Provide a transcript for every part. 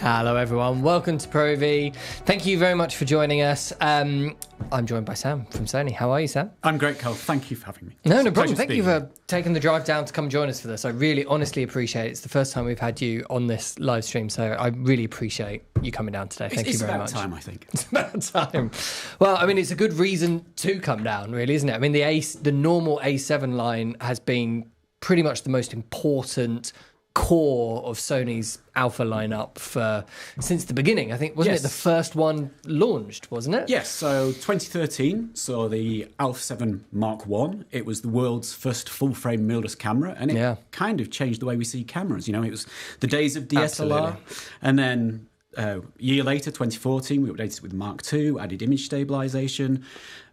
Hello everyone, welcome to ProAV. Thank you very much for joining us. I'm joined by Sam from Sony. How are you, Sam? I'm great, Carl. Thank you for having me. No problem. Thank you for taking the drive down to come join us for this. I really honestly appreciate it. It's the first time we've had you on this live stream, so I really appreciate you coming down today. Thank you very much. It's about time, I think. It's about time. Well, I mean, it's a good reason to come down, really, isn't it? I mean, the normal A7 line has been pretty much the most important core of Sony's alpha lineup since the beginning. I think, wasn't it the first one launched, wasn't it? Yes, so 2013 saw the Alpha 7 Mark I. It was the world's first full-frame mirrorless camera, and it kind of changed the way we see cameras. You know, it was the days of DSLR. Absolutely. And then a year later, 2014, we updated it with the Mark II, added image stabilization.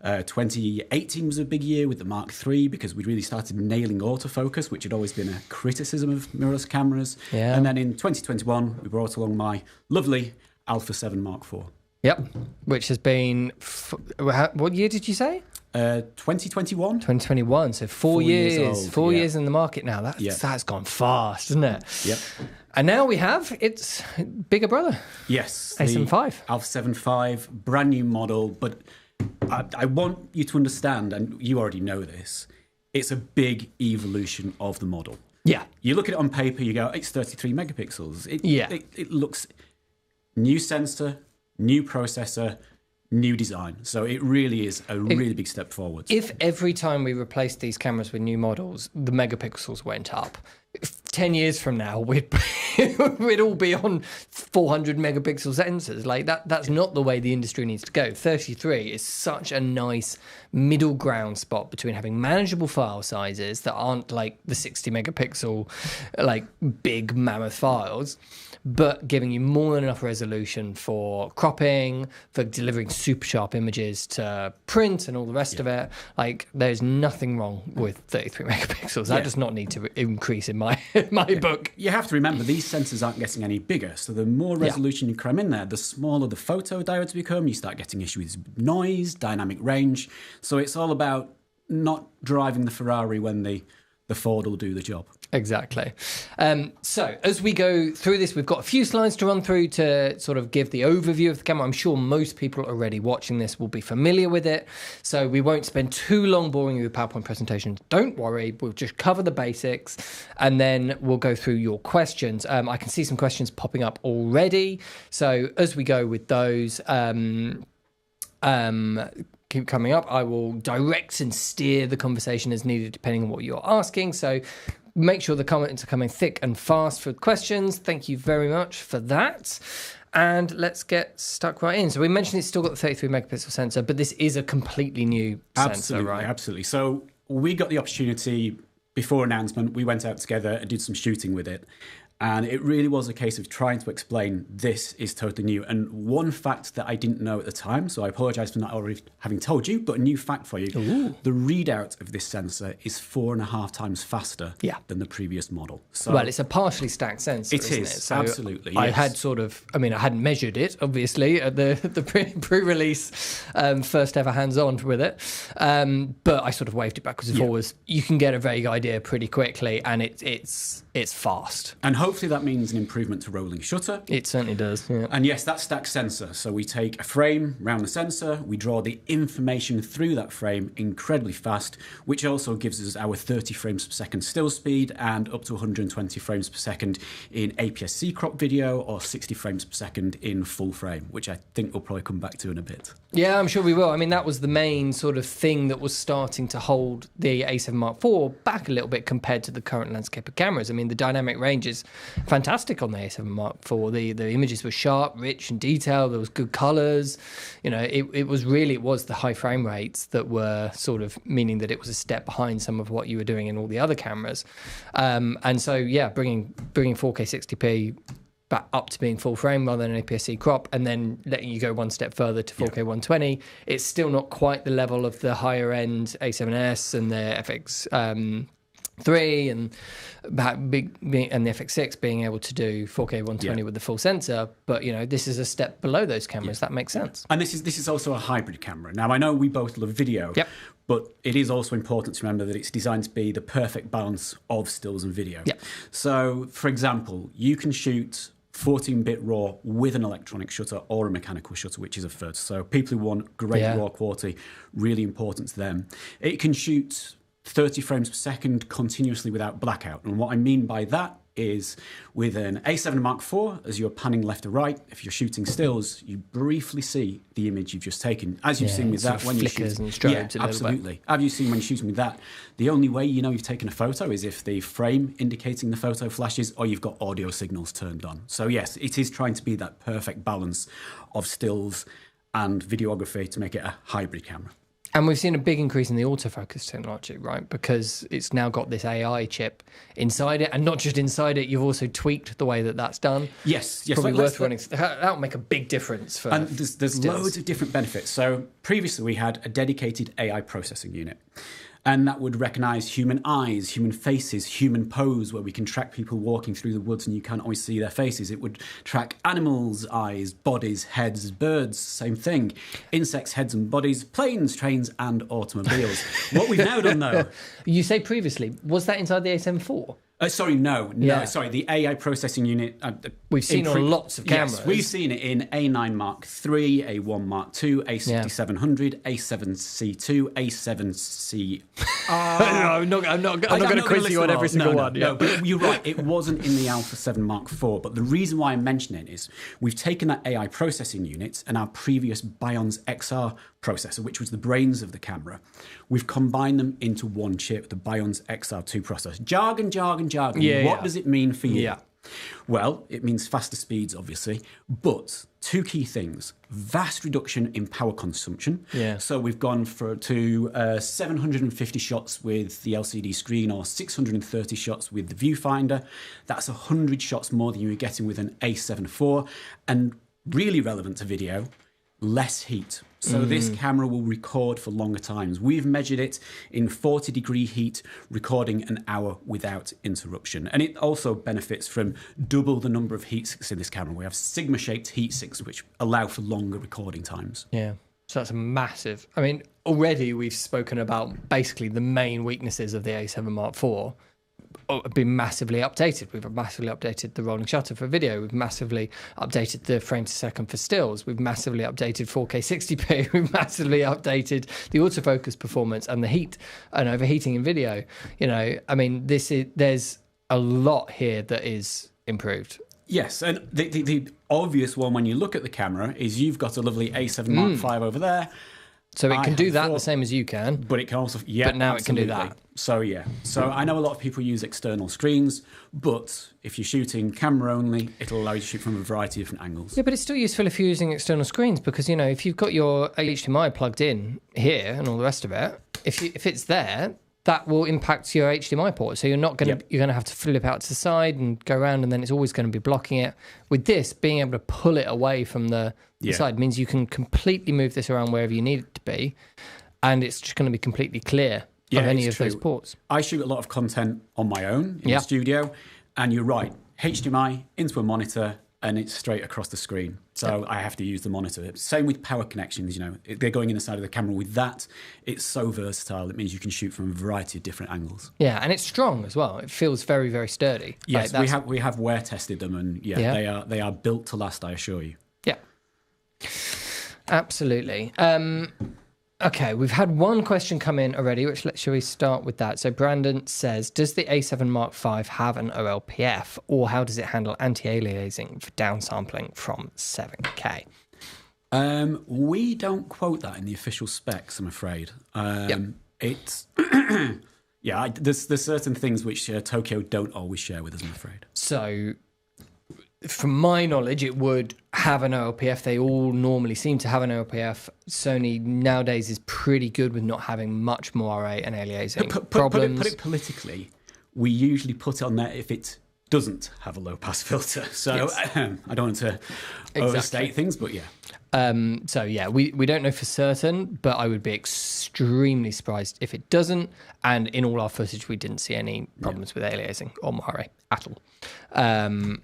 2018 was a big year with the Mark III because we really started nailing autofocus, which had always been a criticism of mirrorless cameras. Yeah. And then in 2021, we brought along my lovely Alpha 7 Mark IV. Yep, which has been, what year did you say? 2021. 2021, so four years old, 4 years in the market now. That's gone fast, isn't it? Yep. And now we have its bigger brother. Yes. A7 V. Alpha 7 V, brand new model, but I want you to understand, and you already know this, it's a big evolution of the model. Yeah. You look at it on paper, you go, it's 33 megapixels. It looks new sensor, new processor, new design. So it really is a really big step forward. If every time we replaced these cameras with new models, the megapixels went up, 10 years from now, we'd all be on 400 megapixel sensors. Like that's not the way the industry needs to go. 33 is such a nice middle ground spot between having manageable file sizes that aren't like the 60 megapixel, like big mammoth files, but giving you more than enough resolution for cropping, for delivering super sharp images to print and all the rest of it. Like there's nothing wrong with 33 megapixels. That does not need to increase in my book. You have to remember these sensors aren't getting any bigger. So the more resolution you cram in there, the smaller the photodiodes become. You start getting issues with noise, dynamic range. So it's all about not driving the Ferrari when the Ford will do the job. Exactly. So as we go through this, we've got a few slides to run through to sort of give the overview of the camera. I'm sure most people already watching this will be familiar with it, so we won't spend too long boring you with PowerPoint presentations. Don't worry, we'll just cover the basics and then we'll go through your questions. I can see some questions popping up already, so as we go with those, keep coming up, I will direct and steer the conversation as needed depending on what you're asking. So make sure the comments are coming thick and fast for questions. Thank you very much for that. And let's get stuck right in. So we mentioned it's still got the 33 megapixel sensor, but this is a completely new sensor, right? Absolutely. So we got the opportunity before announcement. We went out together and did some shooting with it. And it really was a case of trying to explain this is totally new. And one fact that I didn't know at the time, so I apologise for not already having told you, but a new fact for you. Ooh. The readout of this sensor is 4.5 times faster than the previous model. So, well, it's a partially stacked sensor, isn't it? So absolutely. I had I hadn't measured it, obviously, at the pre-release first ever hands-on with it. But I sort of waved it backwards and forwards. You can get a vague idea pretty quickly, and it's fast. And hopefully that means an improvement to rolling shutter. It certainly does, yeah. And yes, that's stacked sensor. So we take a frame around the sensor, we draw the information through that frame incredibly fast, which also gives us our 30 frames per second still speed and up to 120 frames per second in APS-C crop video or 60 frames per second in full frame, which I think we'll probably come back to in a bit. Yeah, I'm sure we will. I mean, that was the main sort of thing that was starting to hold the A7 Mark IV back a little bit compared to the current landscape of cameras. I mean, the dynamic range is fantastic on the A7 Mark IV. The images were sharp, rich and detailed. There was good colors. You know, it was the high frame rates that were sort of meaning that it was a step behind some of what you were doing in all the other cameras. And so, yeah, bringing 4K 60p back up to being full frame rather than an APS-C crop, and then letting you go one step further to 4K 120. It's still not quite the level of the higher end A7S and the FX3 and the FX6 being able to do 4K 120 with the full sensor, but you know, this is a step below those cameras. That makes sense. And this is also a hybrid camera. Now I know we both love video, but it is also important to remember that it's designed to be the perfect balance of stills and video. So for example, you can shoot 14-bit RAW with an electronic shutter or a mechanical shutter, which is a FUD. So people who want great RAW quality, really important to them. It can shoot 30 frames per second continuously without blackout. And what I mean by that is with an A7 Mark IV, as you're panning left to right, if you're shooting stills, you briefly see the image you've just taken. As you've seen with that when you're shooting. And strobes a absolutely. Bit. Have you seen when you're shooting with that? The only way you know you've taken a photo is if the frame indicating the photo flashes or you've got audio signals turned on. So yes, it is trying to be that perfect balance of stills and videography to make it a hybrid camera. And we've seen a big increase in the autofocus technology, right? Because it's now got this AI chip inside it. And not just inside it, you've also tweaked the way that that's done. Yes. Probably worth running. That'll make a big difference for And there's loads of different benefits. So previously we had a dedicated AI processing unit. And that would recognise human eyes, human faces, human pose, where we can track people walking through the woods and you can't always see their faces. It would track animals' eyes, bodies, heads, birds, same thing. Insects, heads and bodies, planes, trains and automobiles. What we've now done, though... You say previously, was that inside the A7 IV? Sorry, the AI processing unit. We've seen on lots of cameras. Yes, we've seen it in A9 Mark III, A1 Mark II, A6700, A7C2, A7C. I'm not going to quiz you on every single one. No, but you're right. It wasn't in the Alpha 7 Mark IV. But the reason why I mention it is we've taken that AI processing unit and our previous Bionz XR processor, which was the brains of the camera. We've combined them into one chip, the Bionz XR2 processor. Jargon. What does it mean for you? Yeah. Well, it means faster speeds, obviously, but two key things. Vast reduction in power consumption. Yeah. So we've gone to 750 shots with the LCD screen or 630 shots with the viewfinder. That's 100 shots more than you were getting with an A7 IV. And really relevant to video, less heat. So this camera will record for longer times. We've measured it in 40-degree heat, recording an hour without interruption. And it also benefits from double the number of heat sinks in this camera. We have Sigma-shaped heat sinks, which allow for longer recording times. Yeah, so that's a massive... I mean, already we've spoken about basically the main weaknesses of the A7 Mark IV. Have been massively updated. We've massively updated the rolling shutter for video. We've massively updated the frames per second for stills. We've massively updated 4K 60p. We've massively updated the autofocus performance and the heat and overheating in video. You know, I mean, there's a lot here that is improved. Yes, and the obvious one when you look at the camera is you've got a lovely A7 Mark V over there. So it can do that the same as you can. But it can also, but now absolutely. It can do that. So I know a lot of people use external screens, but if you're shooting camera only, it'll allow you to shoot from a variety of different angles. Yeah, but it's still useful if you're using external screens because, you know, if you've got your HDMI plugged in here and all the rest of it, if it's there, that will impact your HDMI port. So you're not going to you're going to have to flip out to the side and go around, and then it's always going to be blocking it. With this, being able to pull it away from the side means you can completely move this around wherever you need it to be, and it's just going to be completely clear of any of those ports. I shoot a lot of content on my own in the studio, and you're right, HDMI into a monitor, and it's straight across the screen. So I have to use the monitor. Same with power connections, you know, they're going in the side of the camera. With that, it's so versatile. It means you can shoot from a variety of different angles. Yeah, and it's strong as well. It feels very, very sturdy. Yes, we have wear tested them, and they are built to last, I assure you. Yeah, absolutely. Okay, we've had one question come in already, shall we start with that? So Brandon says, does the A7 Mark V have an OLPF, or how does it handle anti-aliasing for downsampling from 7K? We don't quote that in the official specs, I'm afraid. It's... there's certain things which Tokyo don't always share with us, I'm afraid. So... from my knowledge, it would have an OLPF. They all normally seem to have an OLPF. Sony nowadays is pretty good with not having much more RA and aliasing problems. Put it politically, we usually put it on there if it doesn't have a low-pass filter. So I don't want to overstate things, but we don't know for certain, but I would be extremely surprised if it doesn't. And in all our footage, we didn't see any problems with aliasing or Mare at all.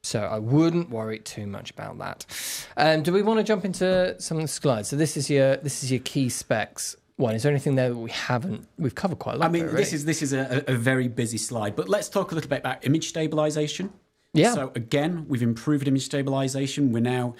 So I wouldn't worry too much about that. Do we want to jump into some of the slides? So this is your key specs one. Is there anything there that we haven't? We've covered quite a lot. I mean, this is a very busy slide, but let's talk a little bit about image stabilization. Yeah. So again, we've improved image stabilization. We're now,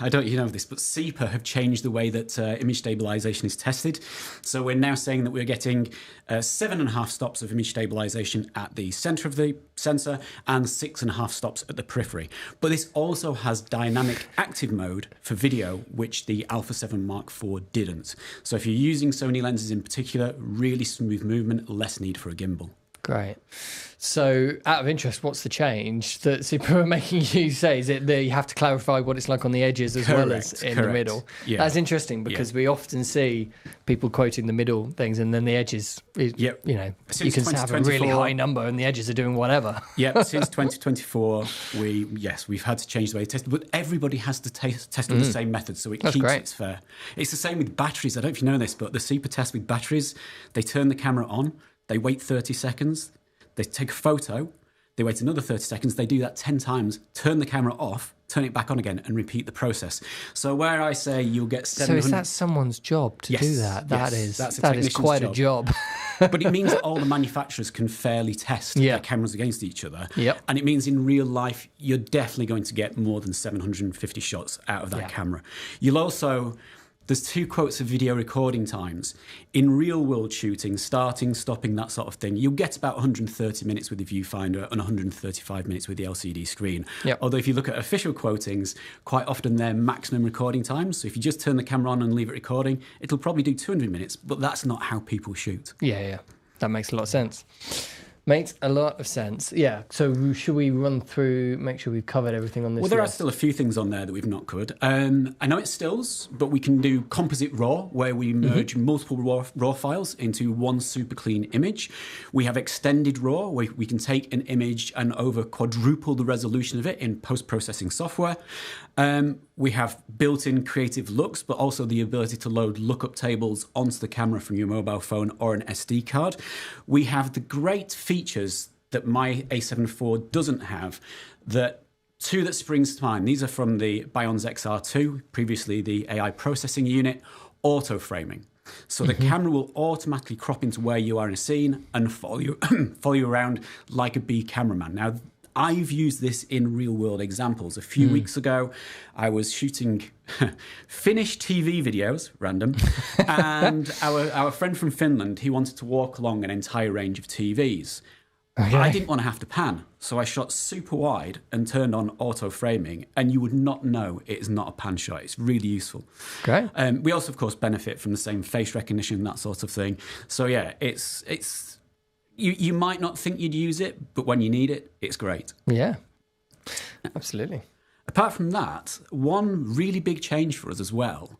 I don't you know this, but SEPA have changed the way that image stabilization is tested. So we're now saying that we're getting 7.5 stops of image stabilization at the center of the sensor and 6.5 stops at the periphery. But this also has dynamic active mode for video, which the Alpha 7 Mark IV didn't. So if you're using Sony lenses in particular, really smooth movement, less need for a gimbal. Great. So, out of interest, what's the change that Super are making you say? Is it that you have to clarify what it's like on the edges as well as in the middle? Yeah. That's interesting because we often see people quoting the middle things and then the edges, you know, you can have a really high number and the edges are doing whatever. Yeah, since 2024, we've had to change the way they test, but everybody has to test with the same method, so it keeps it fair. It's the same with batteries. I don't know if you know this, but the Super test with batteries, they turn the camera on, they wait 30 seconds, they take a photo, they wait another 30 seconds, they do that 10 times, turn the camera off, turn it back on again, and repeat the process. So where I say you'll get 700... So is that someone's job to do that? That is quite a job. But it means that all the manufacturers can fairly test their cameras against each other. Yep. And it means in real life, you're definitely going to get more than 750 shots out of that camera. You'll also... There's 2 quotes of video recording times. In real-world shooting, starting, stopping, that sort of thing, you'll get about 130 minutes with the viewfinder and 135 minutes with the LCD screen. Yep. Although if you look at official quotings, quite often they're maximum recording times. So if you just turn the camera on and leave it recording, it'll probably do 200 minutes, but that's not how people shoot. Yeah. That makes a lot of sense. Makes a lot of sense. Yeah. So should we run through, make sure we've covered everything on this Well, there list? are still a few things on there that we've not covered. I know it's stills, but we can do Composite RAW, where we merge multiple RAW files into one super clean image. We have Extended RAW, where we can take an image and over quadruple the resolution of it in post-processing software. We have built-in creative looks, but also the ability to load lookup tables onto the camera from your mobile phone or an SD card. We have the great features that my A7 IV doesn't have, that 2 that springs to mind. These are from the Bionz XR2, previously the AI processing unit, auto framing. So the camera will automatically crop into where you are in a scene and follow you around like a bee cameraman. Now, I've used this in real-world examples. A few weeks ago, I was shooting Finnish TV videos, random, and our friend from Finland, he wanted to walk along an entire range of TVs. Okay. I didn't want to have to pan, so I shot super wide and turned on auto framing, and you would not know it is not a pan shot. It's really useful. Okay. We also, of course, benefit from the same face recognition, that sort of thing. So yeah, it's you might not think you'd use it, but when you need it, it's great. Yeah, absolutely. Apart from that, one really big change for us as well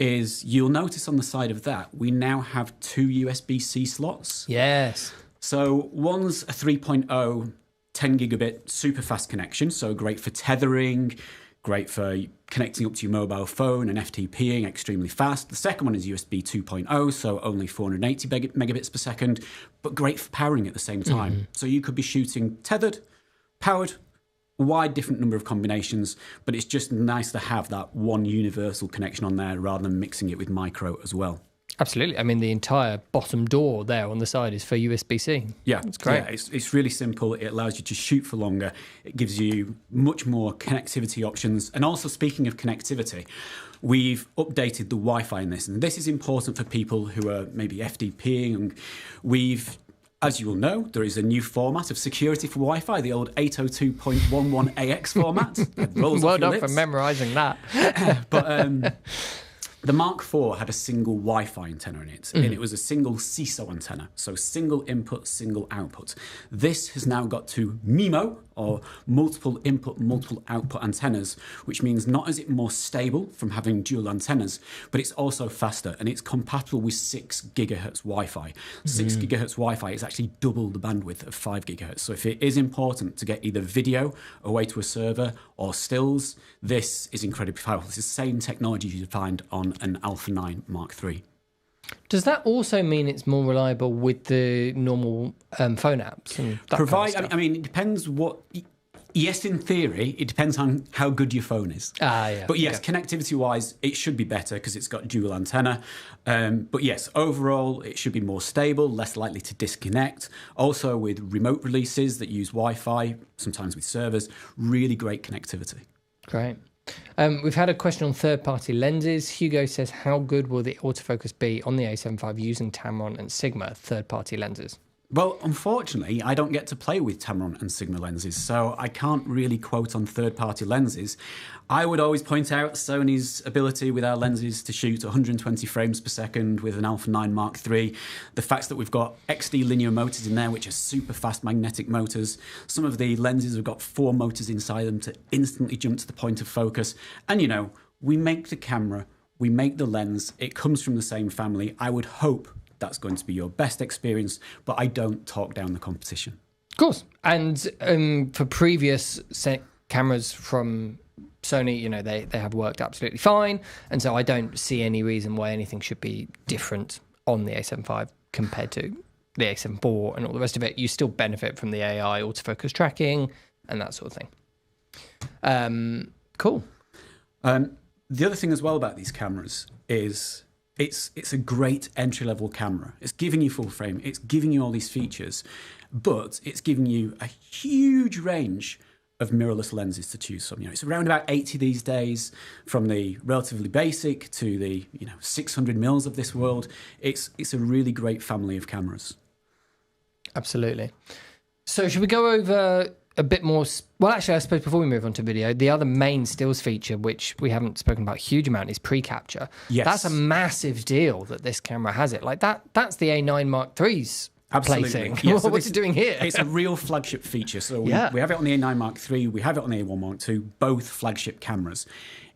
is you'll notice on the side of that, we now have 2 USB-C slots. Yes. So one's a 3.0 10 gigabit super fast connection, so great for tethering, great for connecting up to your mobile phone and FTPing extremely fast. The second one is USB 2.0, so only 480 megabits per second, but great for powering at the same time. So you could be shooting tethered, powered, a wide different number of combinations, but it's just nice to have that one universal connection on there rather than mixing it with micro as well. Absolutely. I mean, the entire bottom door there on the side is for USB-C. Yeah, it's great. Yeah, it's really simple. It allows you to shoot for longer. It gives you much more connectivity options. And also, speaking of connectivity, we've updated the Wi-Fi in this. And this is important for people who are maybe FTPing. And as you will know, there is a new format of security for Wi-Fi, the old 802.11ax format. Well done for memorising that. But the Mark IV had a single Wi-Fi antenna in it, and it was a single CISO antenna, so single input, single output. This has now got 2 MIMO, or multiple input, multiple output antennas, which means not is it more stable from having dual antennas, but it's also faster, and it's compatible with 6 gigahertz Wi-Fi. 6 gigahertz Wi-Fi is actually double the bandwidth of 5 gigahertz. So if it is important to get either video away to a server or stills, this is incredibly powerful. It's the same technology you'd find on an Alpha 9 Mark III. Does that also mean it's more reliable with the normal phone apps? And that Provide, kind of stuff? I mean, it depends what. Yes, in theory, it depends on how good your phone is. Yeah. But yes, connectivity-wise, it should be better because it's got dual antenna. But yes, overall, it should be more stable, less likely to disconnect. Also, with remote releases that use Wi-Fi, sometimes with servers, really great connectivity. Great. We've had a question on third-party lenses. Hugo says, how good will the autofocus be on the A7 V using Tamron and Sigma third-party lenses? Well, unfortunately, I don't get to play with Tamron and Sigma lenses, so I can't really quote on third-party lenses. I would always point out Sony's ability with our lenses to shoot 120 frames per second with an Alpha 9 Mark III. The fact that we've got XD linear motors in there, which are super fast magnetic motors. Some of the lenses have got 4 motors inside them to instantly jump to the point of focus. And, you know, we make the camera, we make the lens, it comes from the same family. I would hope that's going to be your best experience, but I don't talk down the competition. Of course. And for previous cameras from Sony, you know, they have worked absolutely fine. And so I don't see any reason why anything should be different on the A7 V compared to the A7 IV and all the rest of it. You still benefit from the AI autofocus tracking and that sort of thing. Cool. The other thing as well about these cameras is it's a great entry-level camera. It's giving you full frame. It's giving you all these features, but it's giving you a huge range of mirrorless lenses to choose from. You know, it's around about 80 these days, from the relatively basic to the 600 mils of this world. It's a really great family of cameras. Absolutely. So should we go over a bit more? Well, actually, I suppose before we move on to video, the other main stills feature, which we haven't spoken about a huge amount, is pre-capture. Yes. That's a massive deal that this camera has it. Like that's the A9 Mark III's placing. Yeah, so what's it doing here? It's a real flagship feature. So we have it on the A9 Mark III, we have it on the A1 Mark II, both flagship cameras.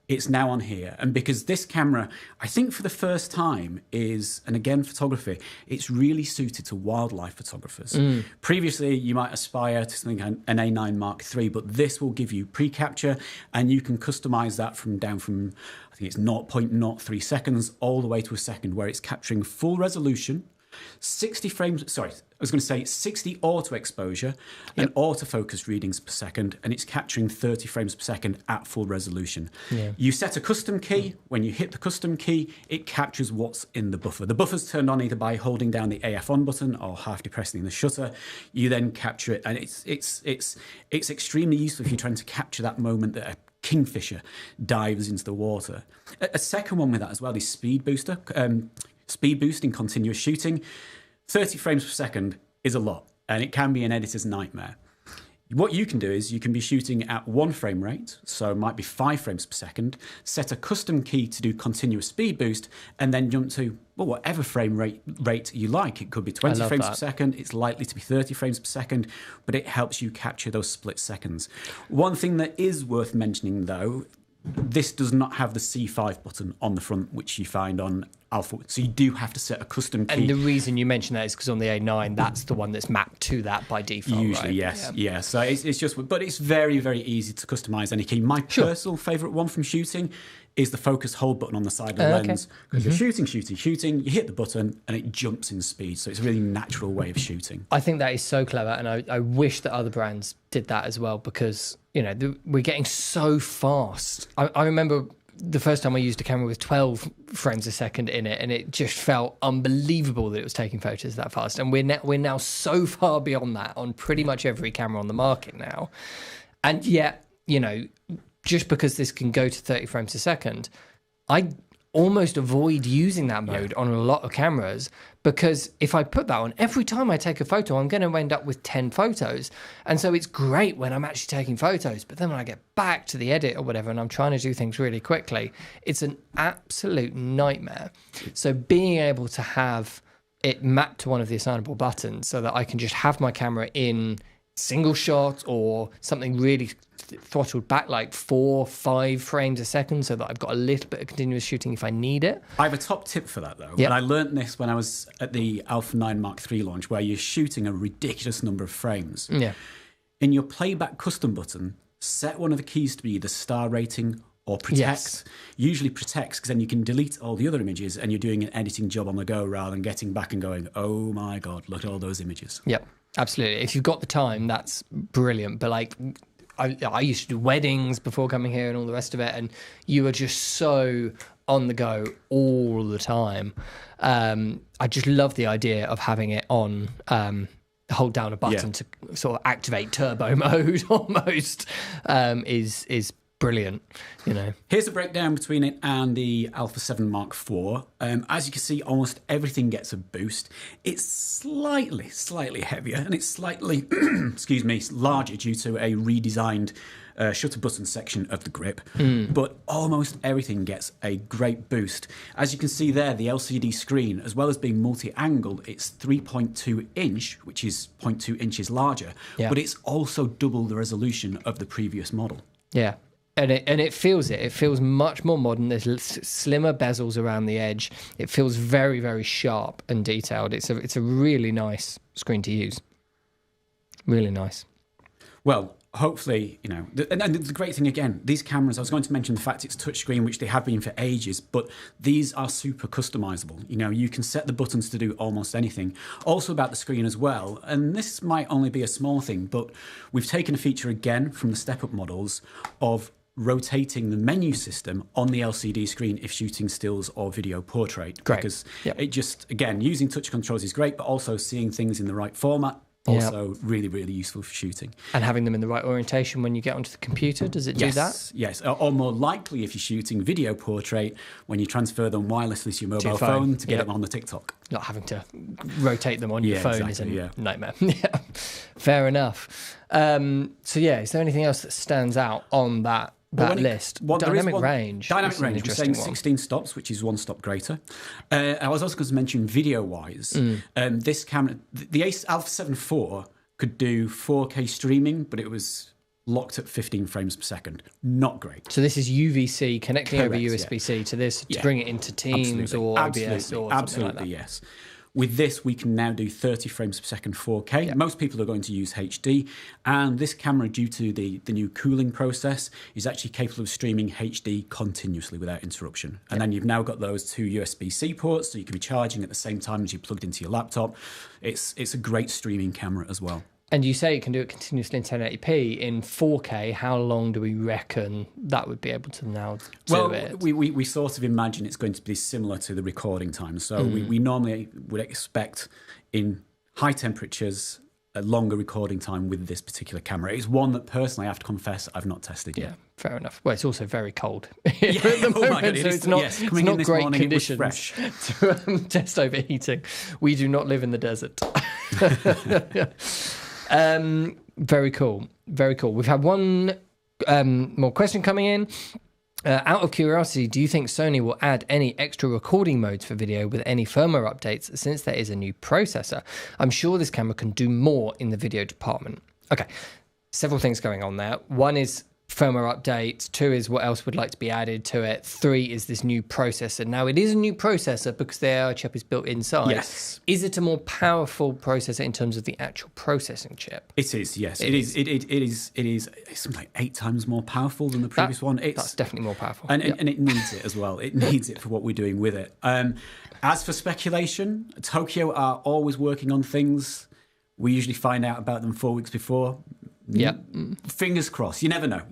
It's now on here. And because this camera, I think for the first time is, and again, photography, it's really suited to wildlife photographers. Previously, you might aspire to something an A9 Mark III, but this will give you pre-capture and you can customize that down from, I think it's 0.03 seconds all the way to a second, where it's capturing full resolution, 60 frames, sorry, I was going to say 60 auto exposure and autofocus readings per second, and it's capturing 30 frames per second at full resolution. You set a custom key. When you hit the custom key, it captures what's in the buffer. The buffer's turned on either by holding down the AF on button or half depressing the shutter. You then capture it, and it's extremely useful if you're trying to capture that moment that a kingfisher dives into the water. A second one with that as well is speed booster. Speed boost in continuous shooting. 30 frames per second is a lot, and it can be an editor's nightmare. What you can do is you can be shooting at 1 frame rate, so it might be 5 frames per second, set a custom key to do continuous speed boost, and then jump to whatever frame rate you like. It could be 20 frames per second, it's likely to be 30 frames per second, but it helps you capture those split seconds. One thing that is worth mentioning, though, this does not have the C5 button on the front, which you find on Alpha. So you do have to set a custom key. And the reason you mention that is because on the A9, that's the one that's mapped to that by default. Usually, right? yes. Yeah. So it's just, but it's very, very easy to customize any key. My personal favorite one from shooting is the focus hold button on the side of the lens. Because you're shooting, you hit the button and it jumps in speed. So it's a really natural way of shooting. I think that is so clever. And I wish that other brands did that as well, because, we're getting so fast. I remember the first time I used a camera with 12 frames a second in it, and it just felt unbelievable that it was taking photos that fast. And we're now so far beyond that on pretty much every camera on the market now. And yet, just because this can go to 30 frames a second, I almost avoid using that mode on a lot of cameras, because if I put that on, every time I take a photo, I'm going to end up with 10 photos. And so it's great when I'm actually taking photos, but then when I get back to the edit or whatever, and I'm trying to do things really quickly, it's an absolute nightmare. So being able to have it mapped to one of the assignable buttons so that I can just have my camera in single shot or something really throttled back, like 4-5 frames a second, so that I've got a little bit of continuous shooting if I need it. I have a top tip for that, though. And I learned this when I was at the Alpha 9 Mark III launch, where you're shooting a ridiculous number of frames. In your playback custom button, set one of the keys to be either star rating or protect. Usually protects, because then you can delete all the other images and you're doing an editing job on the go rather than getting back and going, oh my God, look at all those images. Absolutely. If you've got the time, that's brilliant. But I used to do weddings before coming here and all the rest of it, and you are just so on the go all the time. I just love the idea of having it on. Hold down a button to sort of activate turbo mode almost is brilliant, you know. Here's a breakdown between it and the Alpha 7 Mark IV. As you can see, almost everything gets a boost. It's slightly heavier, and it's slightly, excuse me, larger due to a redesigned shutter button section of the grip. But almost everything gets a great boost. As you can see there, the LCD screen, as well as being multi-angled, it's 3.2 inch, which is 0.2 inches larger, but it's also double the resolution of the previous model. Yeah. And it feels it. It feels much more modern. There's slimmer bezels around the edge. It feels very, very sharp and detailed. It's a really nice screen to use. Really nice. Well, hopefully, you know, and the great thing again, these cameras, I was going to mention the fact it's touchscreen, which they have been for ages, but these are super customizable. You know, you can set the buttons to do almost anything. Also about the screen as well, and this might only be a small thing, but we've taken a feature again from the step-up models of rotating the menu system on the LCD screen if shooting stills or video portrait. Great. Because it just, again, using touch controls is great, but also seeing things in the right format, also really, really useful for shooting. And having them in the right orientation when you get onto the computer, does it do that? Yes, or more likely if you're shooting video portrait, when you transfer them wirelessly to your mobile phone to get them on the TikTok. Not having to rotate them on your phone is a nightmare. Fair enough. So is there anything else that stands out on that list? Dynamic range. Dynamic range. We're saying 16 stops, which is 1 stop greater. I was also going to mention video-wise. This camera, the Alpha 7 IV, could do 4K streaming, but it was locked at 15 frames per second. Not great. So this is UVC connecting over USB-C to this to bring it into Teams or OBS or something like that. Yes. With this, we can now do 30 frames per second 4K. Most people are going to use HD. And this camera, due to the new cooling process, is actually capable of streaming HD continuously without interruption. And then you've now got those 2 USB-C ports, so you can be charging at the same time as you plugged into your laptop. It's a great streaming camera as well. And you say you can do it continuously in 1080p. In 4K, how long do we reckon that would be able to now do it? We sort of imagine it's going to be similar to the recording time. So we normally would expect in high temperatures a longer recording time with this particular camera. It's one that personally I have to confess I've not tested yet. Yeah, fair enough. Well, it's also very cold at the moment, so it's not great conditions to test overheating. We do not live in the desert. Very cool. We've had one more question coming in. Out of curiosity, do you think Sony will add any extra recording modes for video with any firmware updates since there is a new processor? I'm sure this camera can do more in the video department. Okay, several things going on there. One is firmware updates. 2 is what else would like to be added to it. 3 is this new processor. Now, it is a new processor because the AI chip is built inside. Yes. Is it a more powerful processor in terms of the actual processing chip? It is, yes. It is. It is. It's something like 8 times more powerful than the previous one. That's definitely more powerful. And it needs it as well. It needs it for what we're doing with it. As for speculation, Tokyo are always working on things. We usually find out about them 4 weeks before. Fingers crossed. You never know.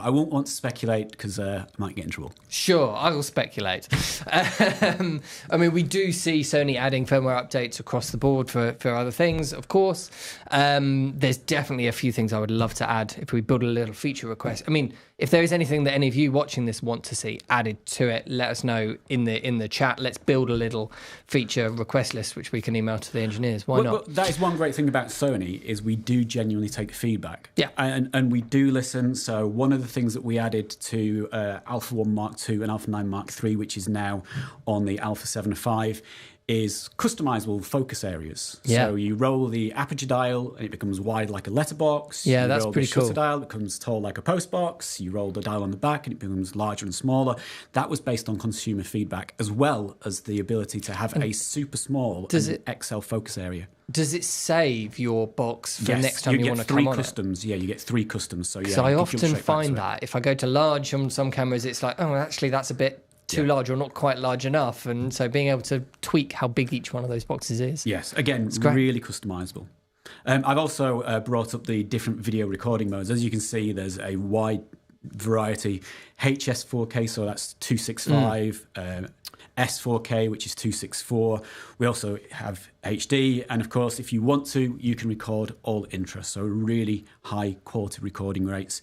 I won't want to speculate because I might get in trouble. Sure, I will speculate. I mean, we do see Sony adding firmware updates across the board for other things, of course. There's definitely a few things I would love to add if we build a little feature request. I mean, if there is anything that any of you watching this want to see added to it, let us know in the chat. Let's build a little feature request list which we can email to the engineers. Why not? Well, that is one great thing about Sony is we do genuinely take feedback. Yeah. And we do listen. So one of the things that we added to Alpha 1 Mark II and Alpha 9 Mark III, which is now on the Alpha 7 V, is customizable focus areas. Yeah. So you roll the aperture dial and it becomes wide like a letterbox. Yeah, that's pretty cool. You roll the shutter dial, it becomes tall like a postbox. You roll the dial on the back and it becomes larger and smaller. That was based on consumer feedback, as well as the ability to have a super small XL focus area. Does it save your box for next time you want to come on customs. it? Yeah, you get 3 customs. So I often find that if I go to large on some cameras, it's like, oh, actually that's a bit too large or not quite large enough. And so being able to tweak how big each one of those boxes is. Yes, again, really customizable. I've also brought up the different video recording modes. As you can see, there's a wide variety. HS4K, so that's 265. S4K, which is 264. We also have HD, and of course, if you want to, you can record all intra, so really high quality recording rates.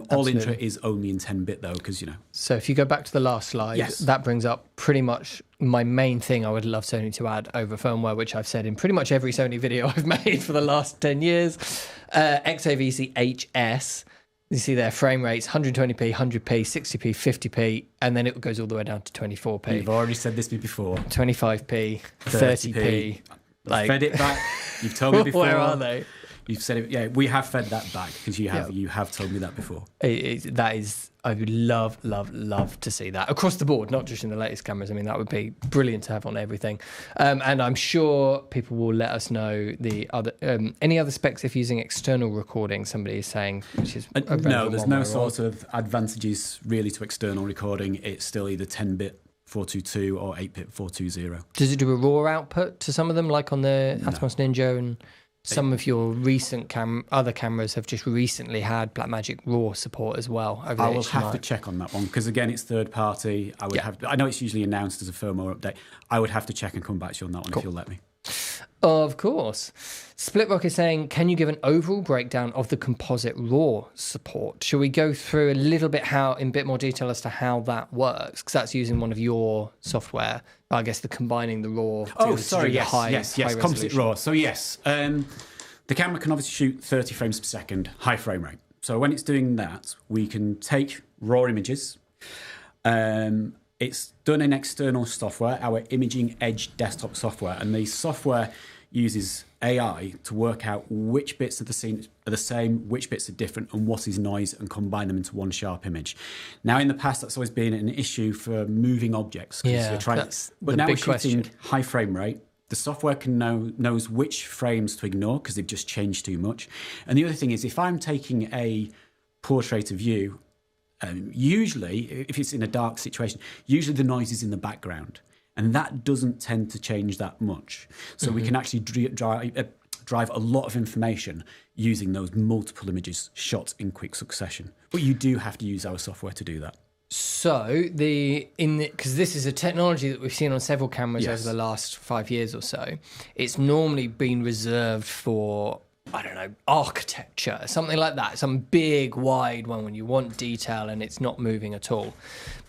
All intra is only in 10-bit though, because So if you go back to the last slide, that brings up pretty much my main thing I would love Sony to add over firmware, which I've said in pretty much every Sony video I've made for the last 10 years. XAVC HS. You see there, frame rates, 120p, 100p, 60p, 50p, and then it goes all the way down to 24p. You've already said this before. 25p, 30p. Like, fed it back. You've told me before. Where are they? You've said it. Yeah, we have fed that back because you have told me that before. That is, I would love to see that across the board, not just in the latest cameras. I mean, that would be brilliant to have on everything. And I'm sure people will let us know the other any other specs if using external recording. Somebody is saying, which is no, there's no sort of advantages really to external recording. It's still either 10-bit 422 or 8-bit 420. Does it do a RAW output to some of them, like on the Atomos Ninja and? Some of your recent other cameras have just recently had Blackmagic RAW support as well. Over I will have to check on that one because again, it's third party. I would have. I know it's usually announced as a firmware update. I would have to check and come back to you on that one if you'll let me. Of course. Splitrock is saying, can you give an overall breakdown of the Composite RAW support? Shall we go through a little bit in a bit more detail as to how that works? Because that's using one of your software. I guess the combining the RAW. Yes. Composite RAW. So yes, the camera can obviously shoot 30 frames per second, high frame rate. So when it's doing that, we can take RAW images. It's done in external software, our Imaging Edge desktop software, and the software uses AI to work out which bits of the scene are the same, which bits are different, and what is noise, and combine them into one sharp image. Now, in the past, that's always been an issue for moving objects. But now we're shooting high frame rate. The software knows which frames to ignore because they've just changed too much. And the other thing is, if I'm taking a portrait of you, usually, if it's in a dark situation, usually the noise is in the background. And that doesn't tend to change that much. So we can actually drive a lot of information using those multiple images shot in quick succession. But you do have to use our software to do that. So, because this is a technology that we've seen on several cameras over the last 5 years or so, it's normally been reserved for, I don't know, architecture, something like that. Some big, wide one when you want detail and it's not moving at all.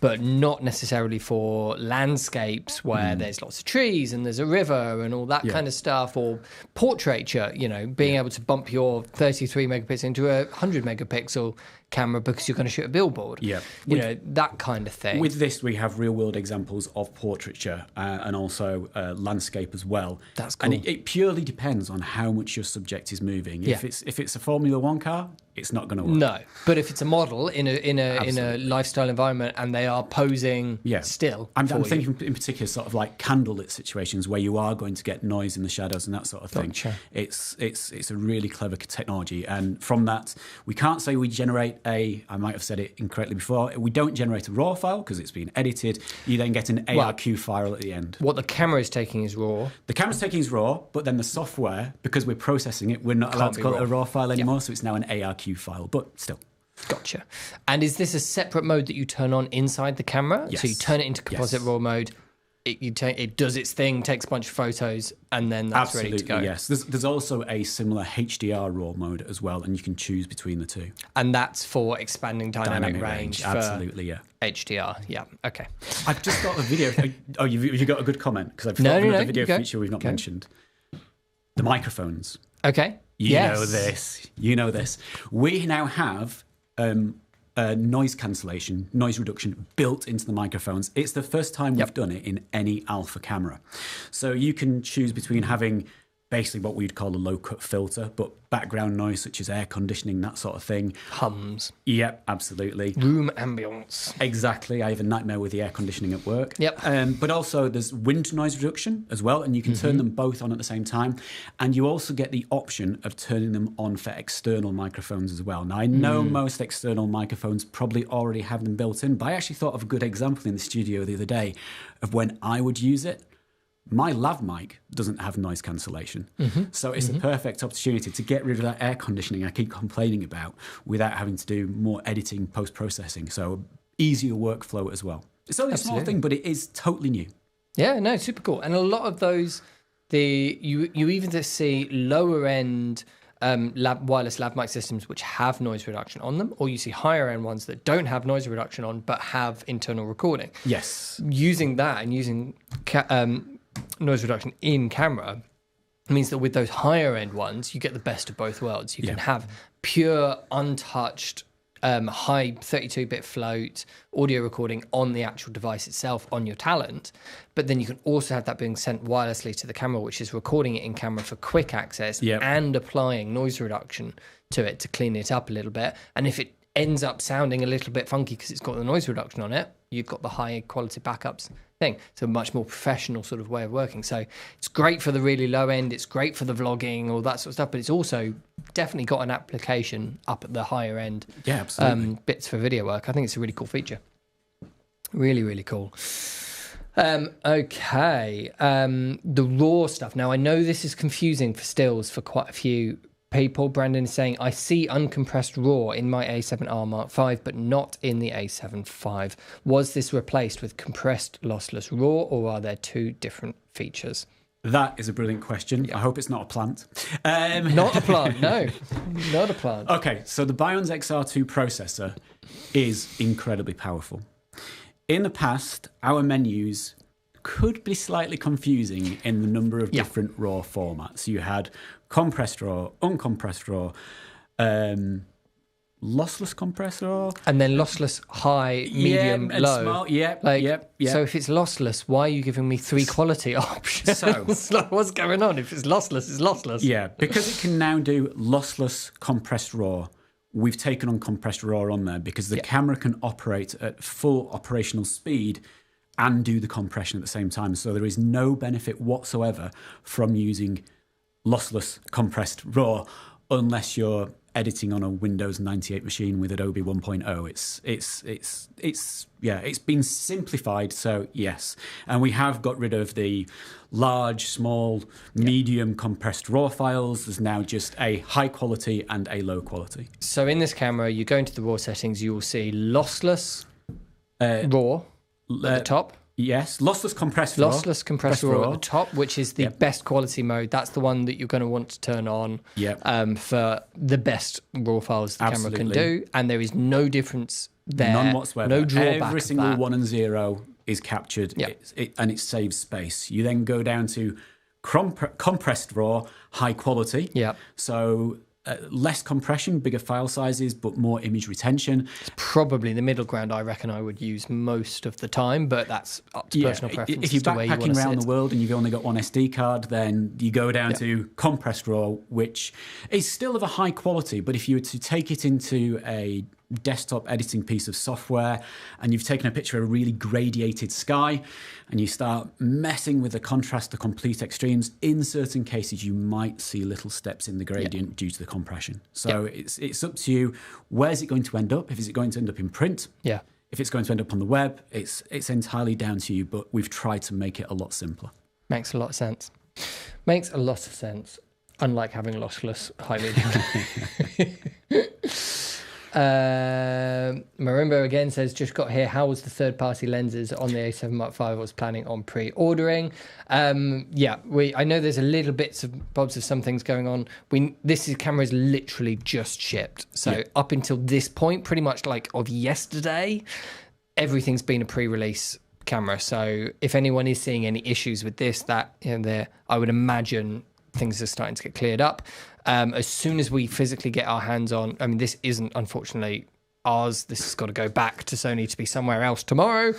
But not necessarily for landscapes where there's lots of trees and there's a river and all that kind of stuff, or portraiture, being able to bump your 33 megapixel into a 100 megapixel camera because you're going to shoot a billboard. That kind of thing. With this, we have real-world examples of portraiture and also landscape as well. That's cool. And it purely depends on how much your subject is moving. If it's a Formula One car, it's not going to work. No, but if it's a model in a lifestyle environment and they are posing still, I'm thinking in particular sort of like candlelit situations where you are going to get noise in the shadows and that sort of thing. Gotcha. It's a really clever technology, and from that we can't say we generate I might have said it incorrectly before. We don't generate a RAW file because it's been edited. You then get an ARQ file at the end. What the camera is taking is RAW. The camera's taking is RAW, but then the software, because we're processing it, we're not allowed to call it a RAW file anymore, so it's now an ARQ file, but still. Gotcha. And is this a separate mode that you turn on inside the camera? Yes. So you turn it into Composite RAW mode, it does its thing, takes a bunch of photos, and then that's ready to go. Yes. There's also a similar HDR RAW mode as well, and you can choose between the two. And that's for expanding dynamic range. Absolutely, yeah. HDR, yeah. Okay. I've just got a video. Oh, you've got a good comment because I've thought of another video feature we've not mentioned. The microphones. Okay. You know this. We now have noise cancellation, noise reduction built into the microphones. It's the first time we've done it in any alpha camera. So you can choose between having basically what we'd call a low-cut filter, but background noise such as air conditioning, that sort of thing. Hums. Yep, absolutely. Room ambience. Exactly. I have a nightmare with the air conditioning at work. Yep. But also there's wind noise reduction as well, and you can turn them both on at the same time. And you also get the option of turning them on for external microphones as well. Now, I know most external microphones probably already have them built in, but I actually thought of a good example in the studio the other day of when I would use it. My lav mic doesn't have noise cancellation. So it's a perfect opportunity to get rid of that air conditioning I keep complaining about without having to do more editing, post-processing. So easier workflow as well. It's only a small thing, but it is totally new. Yeah, no, super cool. And a lot of those, you even just see lower end wireless lav mic systems which have noise reduction on them, or you see higher end ones that don't have noise reduction on but have internal recording. Yes. Using that and using noise reduction in camera means that with those higher end ones, you get the best of both worlds. You can have pure, untouched, high 32-bit float audio recording on the actual device itself on your Talent, but then you can also have that being sent wirelessly to the camera, which is recording it in camera for quick access and applying noise reduction to it to clean it up a little bit. And if it ends up sounding a little bit funky because it's got the noise reduction on it, you've got the high quality backups thing. It's a much more professional sort of way of working. So it's great for the really low end. It's great for the vlogging, all that sort of stuff. But it's also definitely got an application up at the higher end bits for video work. I think it's a really cool feature. Really, really cool. Okay. The RAW stuff. Now, I know this is confusing for stills for quite a few people. Brandon is saying, I see uncompressed RAW in my A7R Mark V, but not in the A7 V. Was this replaced with compressed lossless RAW, or are there two different features? That is a brilliant question. I hope it's not a plant. Not a plant, no. Not a plant. Okay, so the Bionz XR2 processor is incredibly powerful. In the past, our menus could be slightly confusing in the number of different RAW formats. You had compressed RAW, uncompressed RAW, lossless compressed RAW, and then lossless high, medium, low. Small, So if it's lossless, why are you giving me three quality options? So like, what's going on? If it's lossless, it's lossless. Yeah, because it can now do lossless compressed RAW. We've taken uncompressed RAW on there because the camera can operate at full operational speed and do the compression at the same time. So there is no benefit whatsoever from using lossless compressed RAW unless you're editing on a Windows 98 machine with Adobe 1.0. It's been simplified. So yes, and we have got rid of the large, small, medium compressed RAW files. There's now just a high quality and a low quality. So in this camera, you go into the RAW settings, you will see lossless RAW at the top. Yes, lossless compressed RAW. Lossless compressed RAW at the top, which is the best quality mode. That's the one that you're going to want to turn on for the best RAW files the camera can do. And there is no difference there. None whatsoever. No drawback. Every single 1 and 0 is captured and it saves space. You then go down to compressed RAW, high quality. Yeah. So less compression, bigger file sizes, but more image retention. It's probably the middle ground I reckon I would use most of the time, but that's up to personal preference. If you're backpacking around the world and you've only got one SD card, then you go down to compressed RAW, which is still of a high quality, but if you were to take it into a desktop editing piece of software and you've taken a picture of a really gradiated sky and you start messing with the contrast to complete extremes, in certain cases you might see little steps in the gradient due to the compression. So it's up to you. Where's it going to end up? If is it going to end up in print? Yeah. If it's going to end up on the web, it's entirely down to you, but we've tried to make it a lot simpler. Makes a lot of sense. Makes a lot of sense. Unlike having lossless high medium. Marimba again says, just got here, how was the third-party lenses on the A7 Mark V? I was planning on pre-ordering. I know there's a little bits of bobs of some things going on. This camera is literally just shipped. So up until this point, pretty much like of yesterday, everything's been a pre-release camera. So if anyone is seeing any issues with this, I would imagine things are starting to get cleared up. As soon as we physically get our hands on, I mean, this isn't unfortunately ours. This has got to go back to Sony to be somewhere else tomorrow.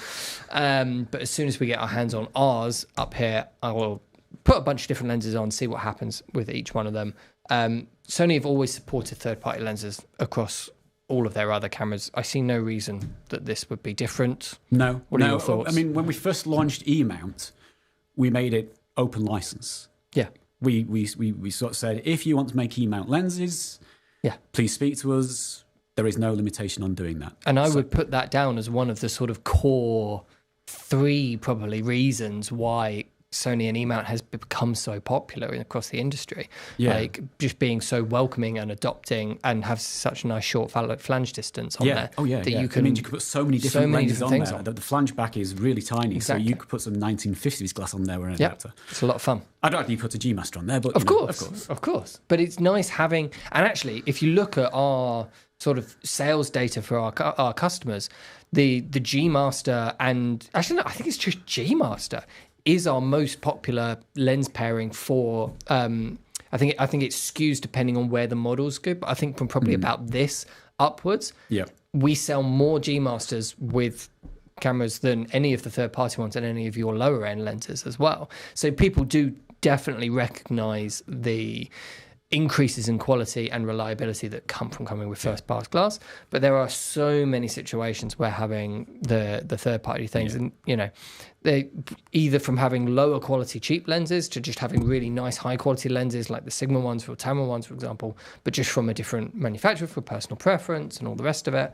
But as soon as we get our hands on ours up here, I will put a bunch of different lenses on, see what happens with each one of them. Sony have always supported third-party lenses across all of their other cameras. I see no reason that this would be different. No. What are your thoughts? I mean, when we first launched E-mount, we made it open license. Yeah. We sort of said, if you want to make E-mount lenses, please speak to us. There is no limitation on doing that. And I would put that down as one of the sort of core 3 probably reasons why Sony and E-mount has become so popular across the industry. Yeah. Like just being so welcoming and adopting and have such a nice short flange distance on there. Oh, yeah. That yeah. you can, I mean, you could put so many different lenses on things there. The flange back is really tiny, Exactly. so you could put some 1950s glass on there with an adapter. It's a lot of fun. I'd argue you put a G Master on there, but Of course. But it's nice having, and actually, if you look at our sort of sales data for our customers, the G Master and actually no, I think it's just G Master is our most popular lens pairing for. I think it skews depending on where the models go, but I think from probably about this upwards, we sell more G Masters with cameras than any of the third-party ones and any of your lower-end lenses as well. So people do definitely recognise the increases in quality and reliability that come from coming with first-pass glass. But there are so many situations where having the third-party things, and they either from having lower quality cheap lenses to just having really nice high-quality lenses like the Sigma ones or Tamron ones, for example, but just from a different manufacturer for personal preference and all the rest of it.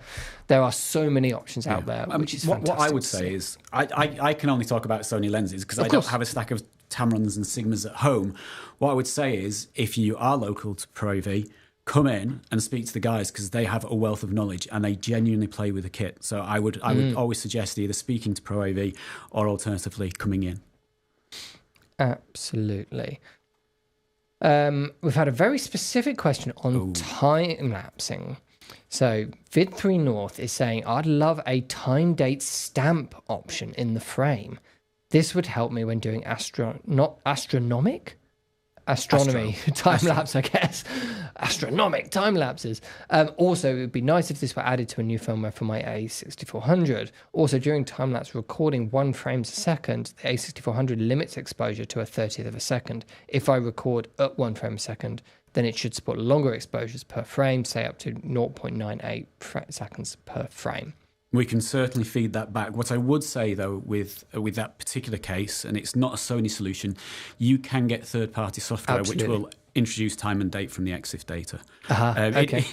There are so many options out there, which is fantastic. What I would say is I can only talk about Sony lenses because I don't have a stack of Tamrons and Sigmas at home. What I would say is if you are local to ProAV, come in and speak to the guys because they have a wealth of knowledge and they genuinely play with the kit. So I would always suggest either speaking to ProAV or alternatively coming in. Absolutely. We've had a very specific question on time-lapsing. So Vid3 North is saying, I'd love a time date stamp option in the frame. This would help me when doing astronomy time lapse, I guess. Astronomic time lapses. Also, it would be nice if this were added to a new firmware for my A6400. Also, during time lapse recording 1 frame a second, the A6400 limits exposure to a 30th of a second. If I record at 1 frame a second, then it should support longer exposures per frame, say up to 0.98 seconds per frame. We can certainly feed that back. What I would say, though, with that particular case, and it's not a Sony solution, you can get third-party software which will introduce time and date from the EXIF data.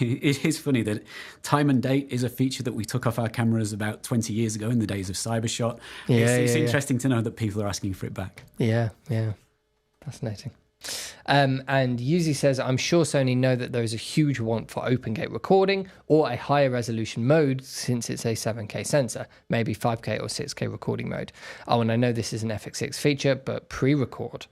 It is funny that time and date is a feature that we took off our cameras about 20 years ago in the days of Cybershot. It's interesting to know that people are asking for it back. Yeah. Fascinating. And Yuzi says, I'm sure Sony know that there is a huge want for open gate recording or a higher resolution mode since it's a 7K sensor, maybe 5K or 6K recording mode. Oh, and I know this is an FX6 feature, but pre-record.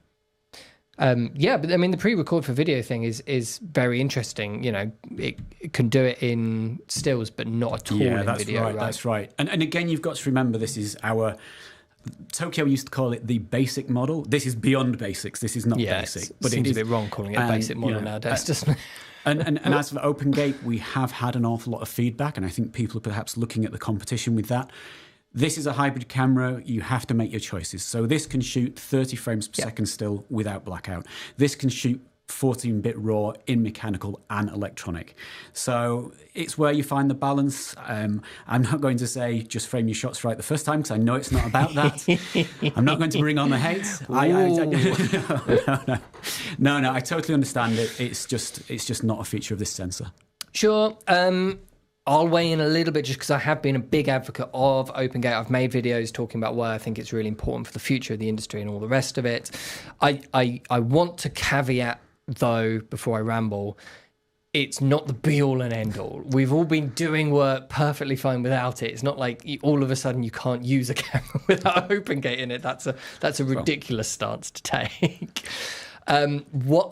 But I mean, the pre-record for video thing is very interesting. You know, it can do it in stills, but not at all in video. Right? That's right. And again, you've got to remember this is our... Tokyo used to call it the basic model. This is beyond basics. This is not basic. But it seems a bit wrong calling it a basic model nowadays, doesn't it? And as for OpenGate, we have had an awful lot of feedback, and I think people are perhaps looking at the competition with that. This is a hybrid camera. You have to make your choices. So this can shoot 30 frames per second still without blackout. This can shoot 14-bit RAW in mechanical and electronic. So it's where you find the balance. I'm not going to say just frame your shots right the first time because I know it's not about that. I'm not going to bring on the hate. No, I totally understand it. It's just not a feature of this sensor. Sure. I'll weigh in a little bit just because I have been a big advocate of OpenGate. I've made videos talking about why I think it's really important for the future of the industry and all the rest of it. I want to caveat, though, before I ramble, it's not the be-all and end-all. We've all been doing work perfectly fine without it. It's not like all of a sudden you can't use a camera without OpenGate in it. That's a ridiculous stance to take. What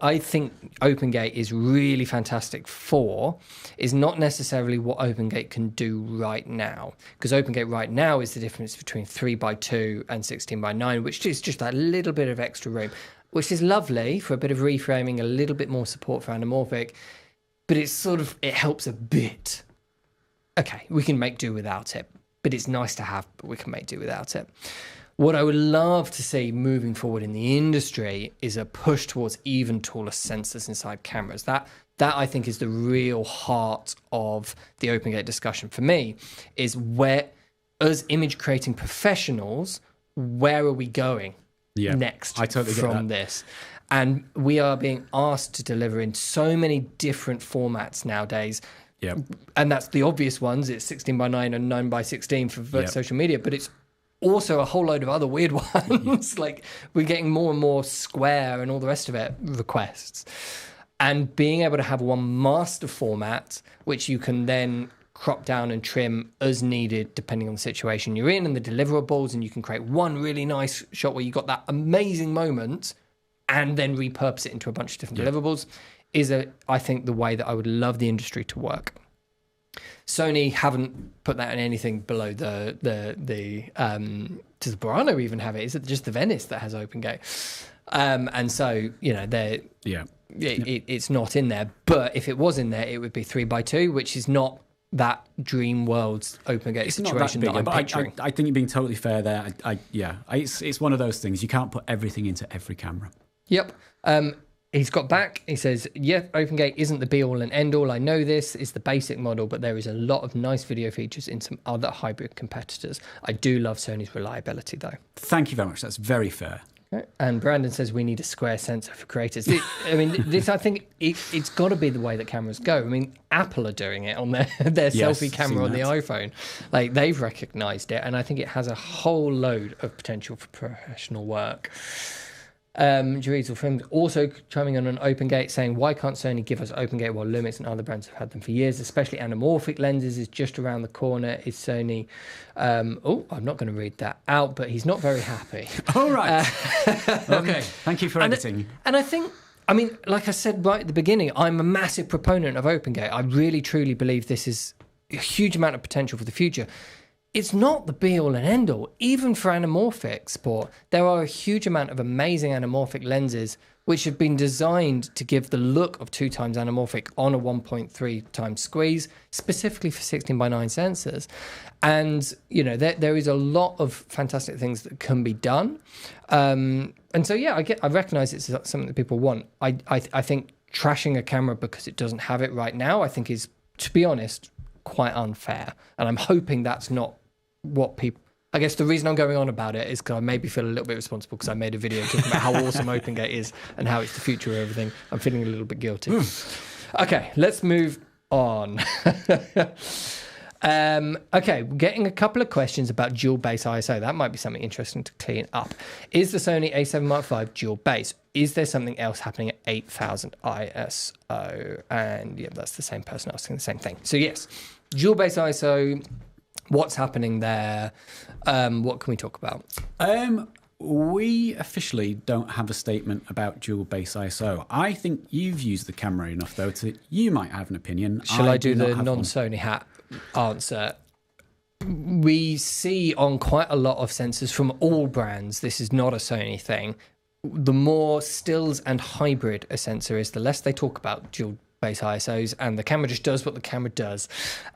I think OpenGate is really fantastic for is not necessarily what OpenGate can do right now, because OpenGate right now is the difference between 3x2 and 16x9, which is just that little bit of extra room, which is lovely for a bit of reframing, a little bit more support for anamorphic, but it helps a bit. Okay, we can make do without it, but it's nice to have, but we can make do without it. What I would love to see moving forward in the industry is a push towards even taller sensors inside cameras. That I think is the real heart of the OpenGate discussion for me, is where, as image creating professionals, where are we going next from this? And we are being asked to deliver in so many different formats nowadays. And that's the obvious ones. It's 16x9 and 9x16 for social media, but it's also a whole load of other weird ones. Like we're getting more and more square and all the rest of it requests. And being able to have one master format, which you can then crop down and trim as needed, depending on the situation you're in and the deliverables. And you can create one really nice shot where you got that amazing moment and then repurpose it into a bunch of different deliverables is, I think, the way that I would love the industry to work. Sony haven't put that in anything below does the Burano even have it? Is it just the Venice that has OpenGate? And so, you know, it's not in there. But if it was in there, it would be 3x2, which is not that dream world's OpenGate situation that I'm picturing. I think you're being totally fair there. It's one of those things. You can't put everything into every camera. Yep. He's got back. He says, yeah, OpenGate isn't the be-all and end-all. I know this is the basic model, but there is a lot of nice video features in some other hybrid competitors. I do love Sony's reliability, though. Thank you very much. That's very fair. Okay. And Brandon says we need a square sensor for creators. I think it's got to be the way that cameras go. I mean, Apple are doing it on their selfie camera on the iPhone. Like, they've recognized it, and I think it has a whole load of potential for professional work. Jerusalem Films also chiming on an OpenGate, saying, why can't Sony give us OpenGate while Lumix and other brands have had them for years, especially anamorphic lenses is just around the corner. Is Sony... I'm not going to read that out, but he's not very happy. All right. Okay, thank you for editing. And I think, I mean, like I said right at the beginning, I'm a massive proponent of OpenGate. I really, truly believe this is a huge amount of potential for the future. It's not the be-all and end-all. Even for anamorphic sport, there are a huge amount of amazing anamorphic lenses which have been designed to give the look of 2x anamorphic on a 1.3x squeeze, specifically for 16:9 sensors. And, you know, there is a lot of fantastic things that can be done. And so, yeah, I recognise it's something that people want. I think trashing a camera because it doesn't have it right now, I think is, to be honest, quite unfair. And I'm hoping that's not what people... I guess the reason I'm going on about it is because I maybe feel a little bit responsible because I made a video talking about how awesome OpenGate is and how it's the future of everything. I'm feeling a little bit guilty. Okay, let's move on. Okay, we're getting a couple of questions about dual base ISO. That might be something interesting to clean up. Is the Sony A7 Mark V dual base? Is there something else happening at 8000 ISO? And yeah, that's the same person asking the same thing. So yes, dual base ISO. What's happening there? What can we talk about? We officially don't have a statement about dual base ISO. I think you've used the camera enough, though, you might have an opinion. Shall I do the non-Sony hat answer? We see on quite a lot of sensors from all brands, this is not a Sony thing, the more stills and hybrid a sensor is, the less they talk about dual base ISOs, and the camera just does what the camera does.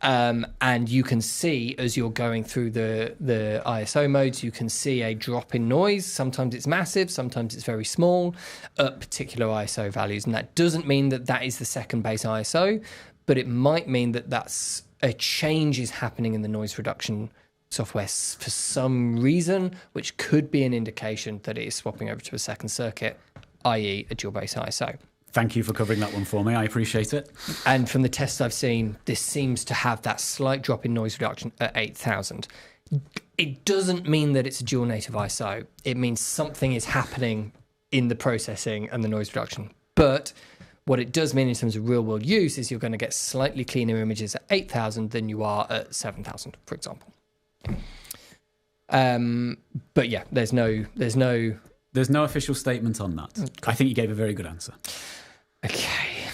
And you can see as you're going through the ISO modes, you can see a drop in noise. Sometimes it's massive, sometimes it's very small at particular ISO values. And that doesn't mean that that is the second base ISO, but it might mean that that's a change is happening in the noise reduction software for some reason, which could be an indication that it is swapping over to a second circuit, i.e. a dual base ISO. Thank you for covering that one for me. I appreciate it. And from the tests I've seen, this seems to have that slight drop in noise reduction at 8000. It doesn't mean that it's a dual native ISO. It means something is happening in the processing and the noise reduction. But what it does mean in terms of real world use is you're going to get slightly cleaner images at 8000 than you are at 7000, for example. But yeah, there's no official statement on that. Okay. I think you gave a very good answer. Okay.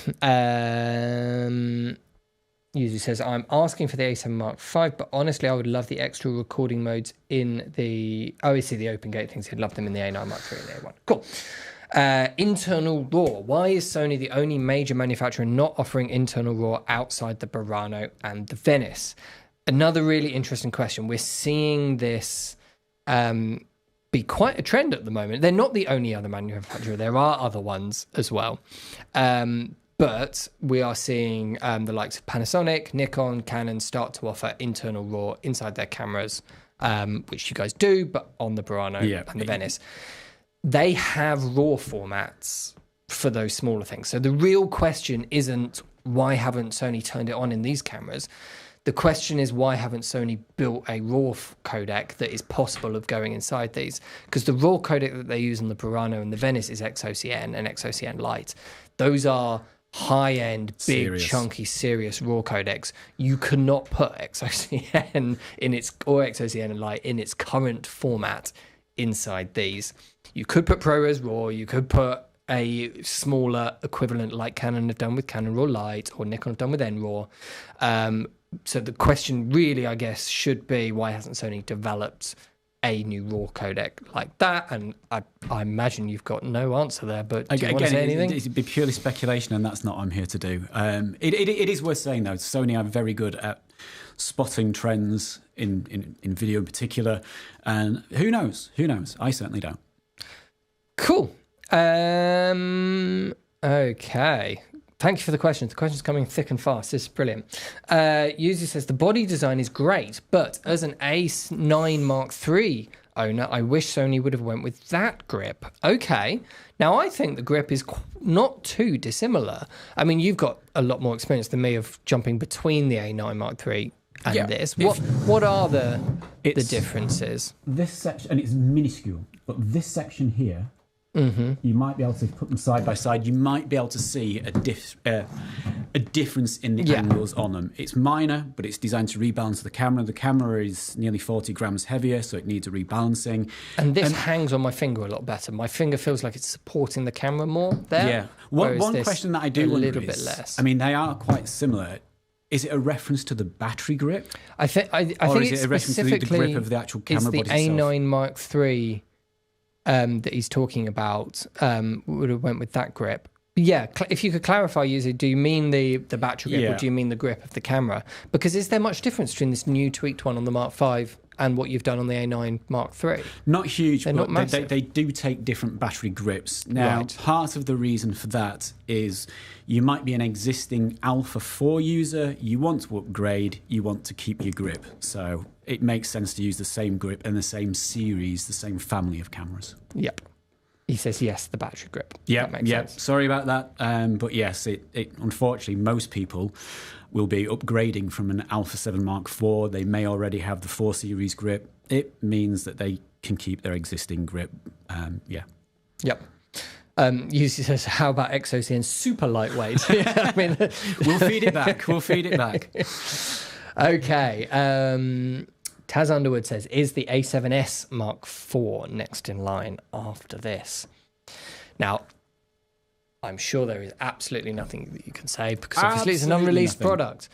User says, I'm asking for the A7 Mark V, but honestly, I would love the extra recording modes in the... Oh, I see the OpenGate things. He'd love them in the A9 Mark III and the A1. Cool. Internal RAW. Why is Sony the only major manufacturer not offering internal RAW outside the Burano and the Venice? Another really interesting question. We're seeing this... be quite a trend at the moment. They're not the only other manufacturer. There are other ones as well. But we are seeing the likes of Panasonic, Nikon, Canon start to offer internal RAW inside their cameras, which you guys do, but on the Burano and the Venice. They have RAW formats for those smaller things. So the real question isn't why haven't Sony turned it on in these cameras? The question is, why haven't Sony built a RAW codec that is possible of going inside these? Because the RAW codec that they use on the Piranha and the Venice is XOCN and XOCN Lite. Those are high-end, big, chunky, serious RAW codecs. You cannot put XOCN or XOCN Lite in its current format inside these. You could put ProRes RAW, you could put a smaller equivalent like Canon have done with Canon RAW Lite or Nikon have done with NRAW. So the question really, I guess, should be, why hasn't Sony developed a new RAW codec like that? And I imagine you've got no answer there, but do you want to say anything? It'd be purely speculation, and that's not what I'm here to do. It is worth saying, though, Sony are very good at spotting trends in video in particular, and who knows? I certainly don't. Cool. Okay. Thank you for the questions. The questions coming thick and fast. This is brilliant. User says, the body design is great, but as an A9 Mark III owner, I wish Sony would have went with that grip. Okay. Now, I think the grip is not too dissimilar. I mean, you've got a lot more experience than me of jumping between the A9 Mark III and this. What are the differences? This section, and it's minuscule, but this section here, you might be able to put them side by side. You might be able to see a difference in the angles on them. It's minor, but it's designed to rebalance the camera. The camera is nearly 40 grams heavier, so it needs a rebalancing. And this hangs on my finger a lot better. My finger feels like it's supporting the camera more there. Yeah. One question that I do wonder is a little bit less. I mean, they are quite similar. Is it a reference to the battery grip? I think it's a reference to the grip of the actual camera body itself? It's the A9 Mark III that he's talking about. Would have went with that grip. Yeah, if you could clarify, user, do you mean the battery grip or do you mean the grip of the camera? Because is there much difference between this new tweaked one on the Mark V and what you've done on the A9 Mark III? Not huge, They're but not massive. They do take different battery grips. Now, part of the reason for that is you might be an existing Alpha 4 user, you want to upgrade, you want to keep your grip. So it makes sense to use the same grip and the same series, the same family of cameras. Yep. He says, yes, the battery grip. Yeah, sorry about that. But yes, it unfortunately, most people will be upgrading from an Alpha 7 Mark IV. They may already have the 4 Series grip. It means that they can keep their existing grip. Yep. User says, how about XOCN super lightweight? I mean, we'll feed it back. Okay. Taz Underwood says, is the A7S Mark IV next in line after this? Now, I'm sure there is absolutely nothing that you can say because obviously it's an unreleased product.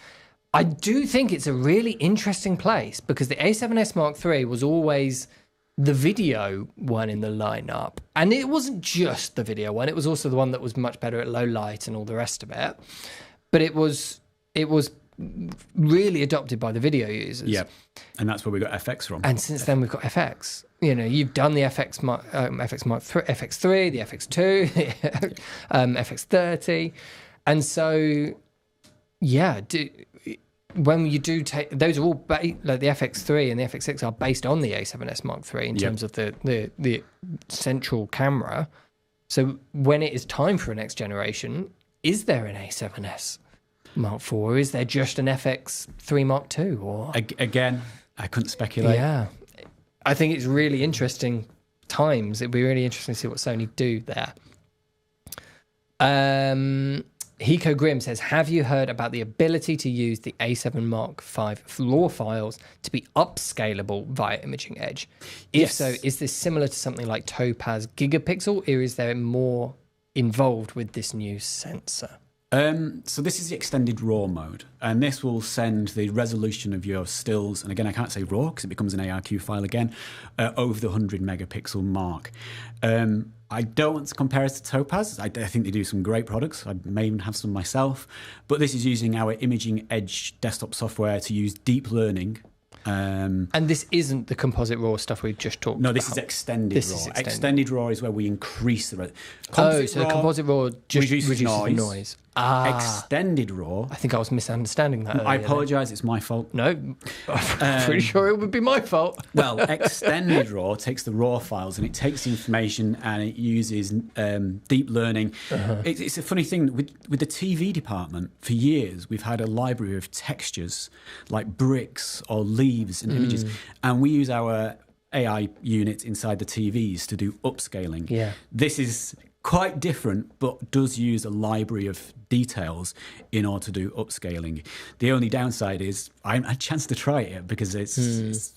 I do think it's a really interesting place because the A7S Mark III was always the video one in the lineup. And it wasn't just the video one. It was also the one that was much better at low light and all the rest of it. But it was really adopted by the video users. Yeah, and that's where we got FX from. And since then we've got FX. You know, you've done the FX Mark III, FX3, the FX2, FX30, and so when you do take those are all like the FX3 and the FX6 are based on the A7S Mark III in terms of the central camera. So when it is time for a next generation, is there an A7S Mark IV, or is there just an FX3 Mark II? Or again, I couldn't speculate. Yeah, I think it's really interesting times. It'd be really interesting to see what Sony do there. Hiko Grimm says, have you heard about the ability to use the A7 Mark V RAW files to be upscalable via Imaging Edge? If so, is this similar to something like Topaz Gigapixel, or is there more involved with this new sensor? So this is the extended RAW mode, and this will send the resolution of your stills, and again, I can't say RAW because it becomes an ARQ file again, over the 100 megapixel mark. I don't want to compare it to Topaz. I think they do some great products. I may even have some myself, but this is using our Imaging Edge desktop software to use deep learning. And this isn't the composite RAW stuff we've just talked about. No, this is extended RAW. Extended RAW is where we increase the so composite RAW just reduces the noise. Extended RAW. I think I was misunderstanding that. I earlier apologise, it's my fault. then. No, I'm pretty sure it would be my fault. Well, extended RAW takes the raw files and it takes the information and it uses deep learning. It's a funny thing with the TV department. For years, we've had a library of textures like bricks or leaves and images, and we use our AI unit inside the TVs to do upscaling. Yeah. This is quite different, but does use a library of details in order to do upscaling. The only downside is I haven't had a chance to try it yet because it's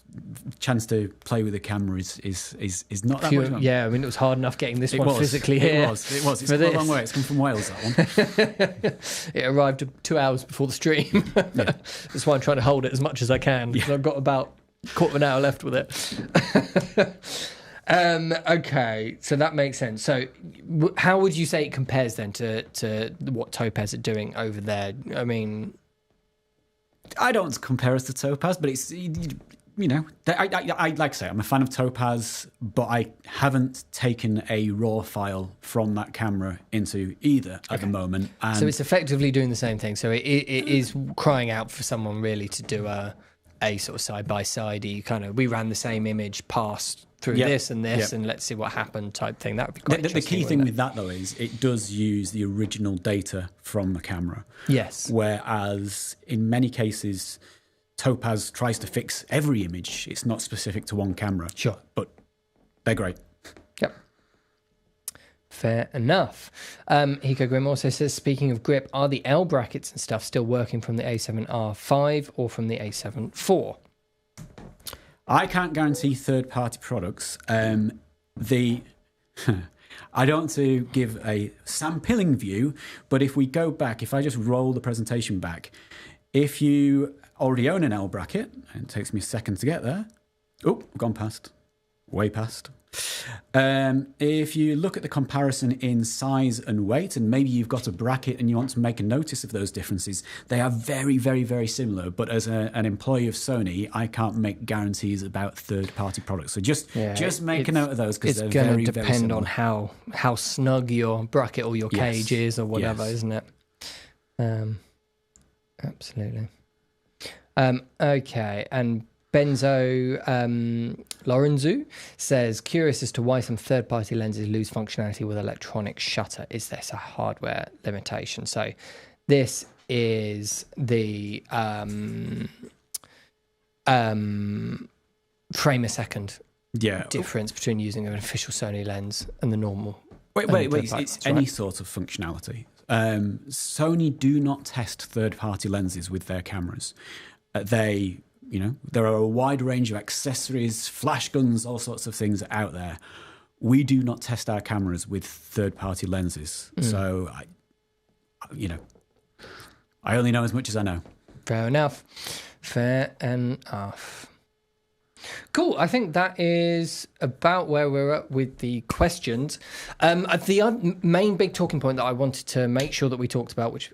chance to play with the camera is not that much fun. Yeah, I mean, it was hard enough getting this one physically here. It was. It's come a long way. It's come from Wales, that one. It arrived 2 hours before the stream. That's why I'm trying to hold it as much as I can. Yeah. I've got about a quarter of an hour left with it. Okay, so that makes sense. So how would you say it compares then to what Topaz are doing over there? I mean, I don't compare us to Topaz, but it's, you know, I like I say, I'm a fan of Topaz, but I haven't taken a RAW file from that camera into either at the moment. And so it's effectively doing the same thing. So it is crying out for someone really to do a sort of side-by-side. We ran the same image, passed through this and this, and let's see what happened type thing. That would be quite interesting. The key thing with that, though, is it does use the original data from the camera. Yes. Whereas in many cases, Topaz tries to fix every image. It's not specific to one camera. Sure. But they're great. Yep. Fair enough. Hiko Grim also says, speaking of grip, are the L brackets and stuff still working from the A7R V or from the A7 IV? I can't guarantee third-party products. I don't want to give a sampling view, but if we go back, if I just roll the presentation back, if you already own an L bracket, and it takes me a second to get there. Oh, gone past. Way past. If you look at the comparison in size and weight, and maybe you've got a bracket and you want to make a notice of those differences, they are very, very, very similar. But as an employee of Sony, I can't make guarantees about third-party products. So just make a note of those because they're very, very similar. It's going to depend on how snug your bracket or your cage is or whatever, isn't it? Absolutely. Okay, and Benzo Lorenzu says, curious as to why some third-party lenses lose functionality with electronic shutter. Is this a hardware limitation? So this is the frame a second difference between using an official Sony lens and the normal. Wait, it's any sort of functionality. Sony do not test third-party lenses with their cameras. There are a wide range of accessories, flash guns, all sorts of things out there. We do not test our cameras with third-party lenses. So, I only know as much as I know. Fair enough. Cool. I think that is about where we're at with the questions. The main big talking point that I wanted to make sure that we talked about, which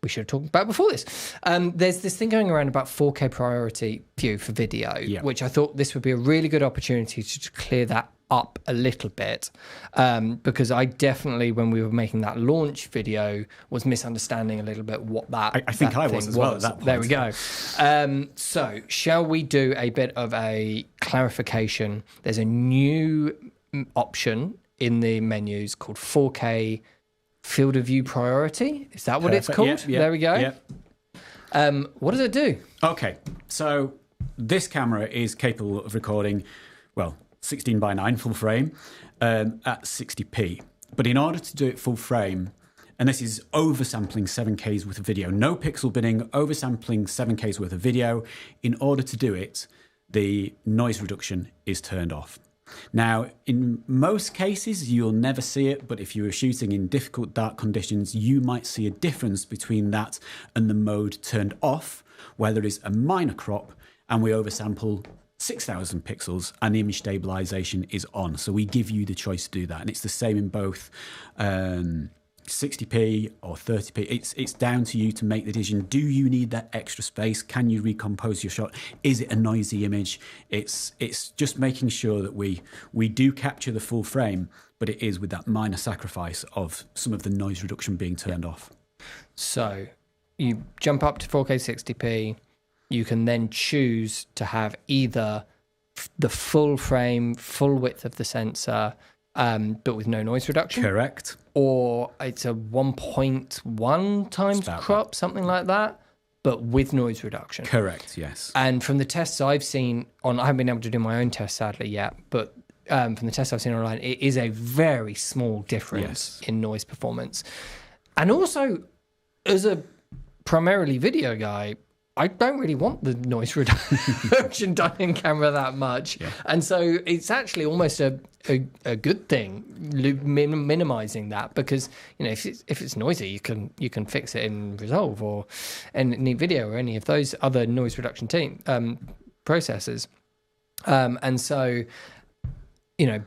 we should have talked about before this. There's this thing going around about 4K priority view for video, which I thought this would be a really good opportunity to clear that up a little bit, because I definitely, when we were making that launch video, was misunderstanding a little bit what that I think I was as well at that point. There we go. So shall we do a bit of a clarification? There's a new option in the menus called 4K Field of View Priority. Is that what it's called? There we go. What does it do? Okay, so this camera is capable of recording, 16:9 full frame at 60p. But in order to do it full frame, and this is oversampling 7Ks worth of video, no pixel binning, oversampling 7Ks worth of video. In order to do it, the noise reduction is turned off. Now, in most cases, you'll never see it, but if you were shooting in difficult dark conditions, you might see a difference between that and the mode turned off, where there is a minor crop and we oversample 6,000 pixels and the image stabilization is on. So we give you the choice to do that. And it's the same in both 60p or 30p. It's down to you to make the decision. Do you need that extra space? Can you recompose your shot? Is it a noisy image? It's just making sure that we do capture the full frame, but it is with that minor sacrifice of some of the noise reduction being turned off. So you jump up to 4K 60p. You can then choose to have either the full frame, full width of the sensor, but with no noise reduction. Correct. Or it's a 1.1 times crop, something like that, but with noise reduction. Correct, yes. And from the tests I've seen I haven't been able to do my own test sadly yet, but from the tests I've seen online, it is a very small difference in noise performance. And also, as a primarily video guy, I don't really want the noise reduction done in camera that much. Yeah. And so it's actually almost a good thing minimizing that, because if it's noisy, you can fix it in Resolve or in Video or any of those other noise reduction processors. And so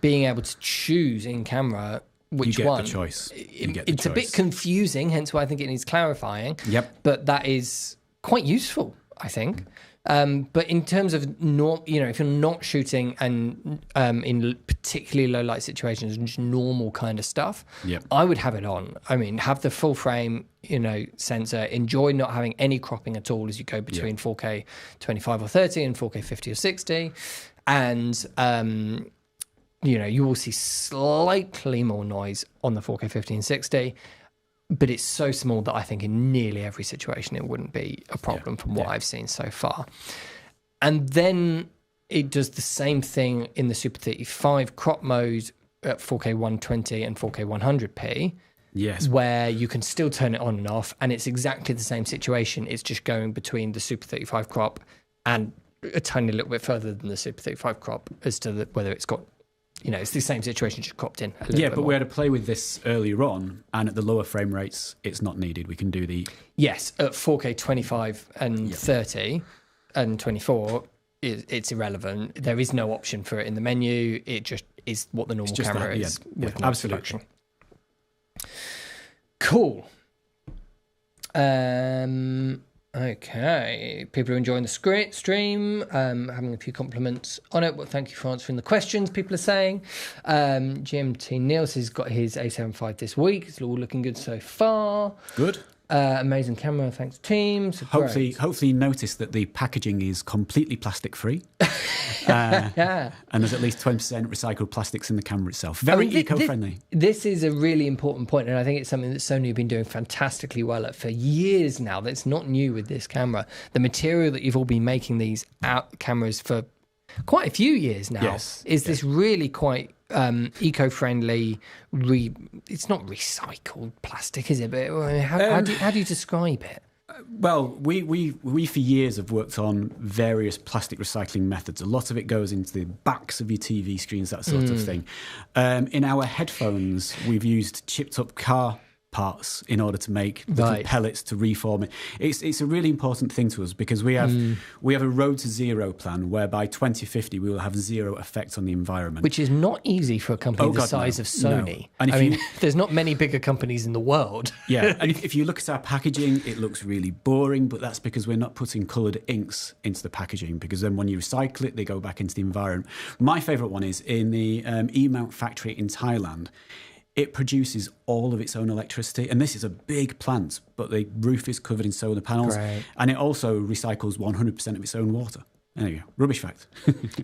being able to choose in camera which you get one, the choice. It's a bit confusing, hence why I think it needs clarifying. Yep. But that is quite useful, I think. But in terms of if you're not shooting and in particularly low light situations, just normal kind of stuff, I would have it on. I mean, have the full frame, sensor. Enjoy not having any cropping at all as you go between 4K 25 or 30 and 4K 50 or 60, and you will see slightly more noise on the 4K 50 and 60. But it's so small that I think in nearly every situation it wouldn't be a problem from what I've seen so far. And then it does the same thing in the Super 35 crop mode at 4K 120 and 4K 100p. Yes. Where you can still turn it on and off, and it's exactly the same situation. It's just going between the Super 35 crop and a tiny little bit further than the Super 35 crop as to whether it's got... it's the same situation, just cropped in a little bit but more. we had to play with this earlier on, and at the lower frame rates, it's not needed. We can do the... Yes, at 4K 25 and 30 and 24, it's irrelevant. There is no option for it in the menu. It just is what the normal camera is. With absolutely. Cool. Okay, people are enjoying the stream, having a few compliments on it. Well, thank you for answering the questions people are saying. GMT Niels has got his A7 V this week. It's all looking good so far. Good. Amazing camera, thanks team. So hopefully you notice that the packaging is completely plastic free. And there's at least 20% recycled plastics in the camera itself. Very eco-friendly. This is a really important point, and I think it's something that Sony have been doing fantastically well at for years now. That's not new with this camera. The material that you've all been making these cameras for quite a few years now is this really quite eco-friendly. It's not recycled plastic, is it? But how do you describe it? Well, we for years have worked on various plastic recycling methods. A lot of it goes into the backs of your TV screens, that sort of thing. In our headphones, we've used chipped up car parts in order to make little pellets to reform it. It's a really important thing to us, because we have a road to zero plan where by 2050 we will have zero effect on the environment, which is not easy for a company the size of Sony. No. And there's not many bigger companies in the world. And if you look at our packaging, it looks really boring, but that's because we're not putting coloured inks into the packaging, because then when you recycle it, they go back into the environment. My favourite one is in the E-mount factory in Thailand. It produces all of its own electricity, and this is a big plant, but the roof is covered in solar panels. Great. And it also recycles 100% of its own water. There you go. Rubbish fact.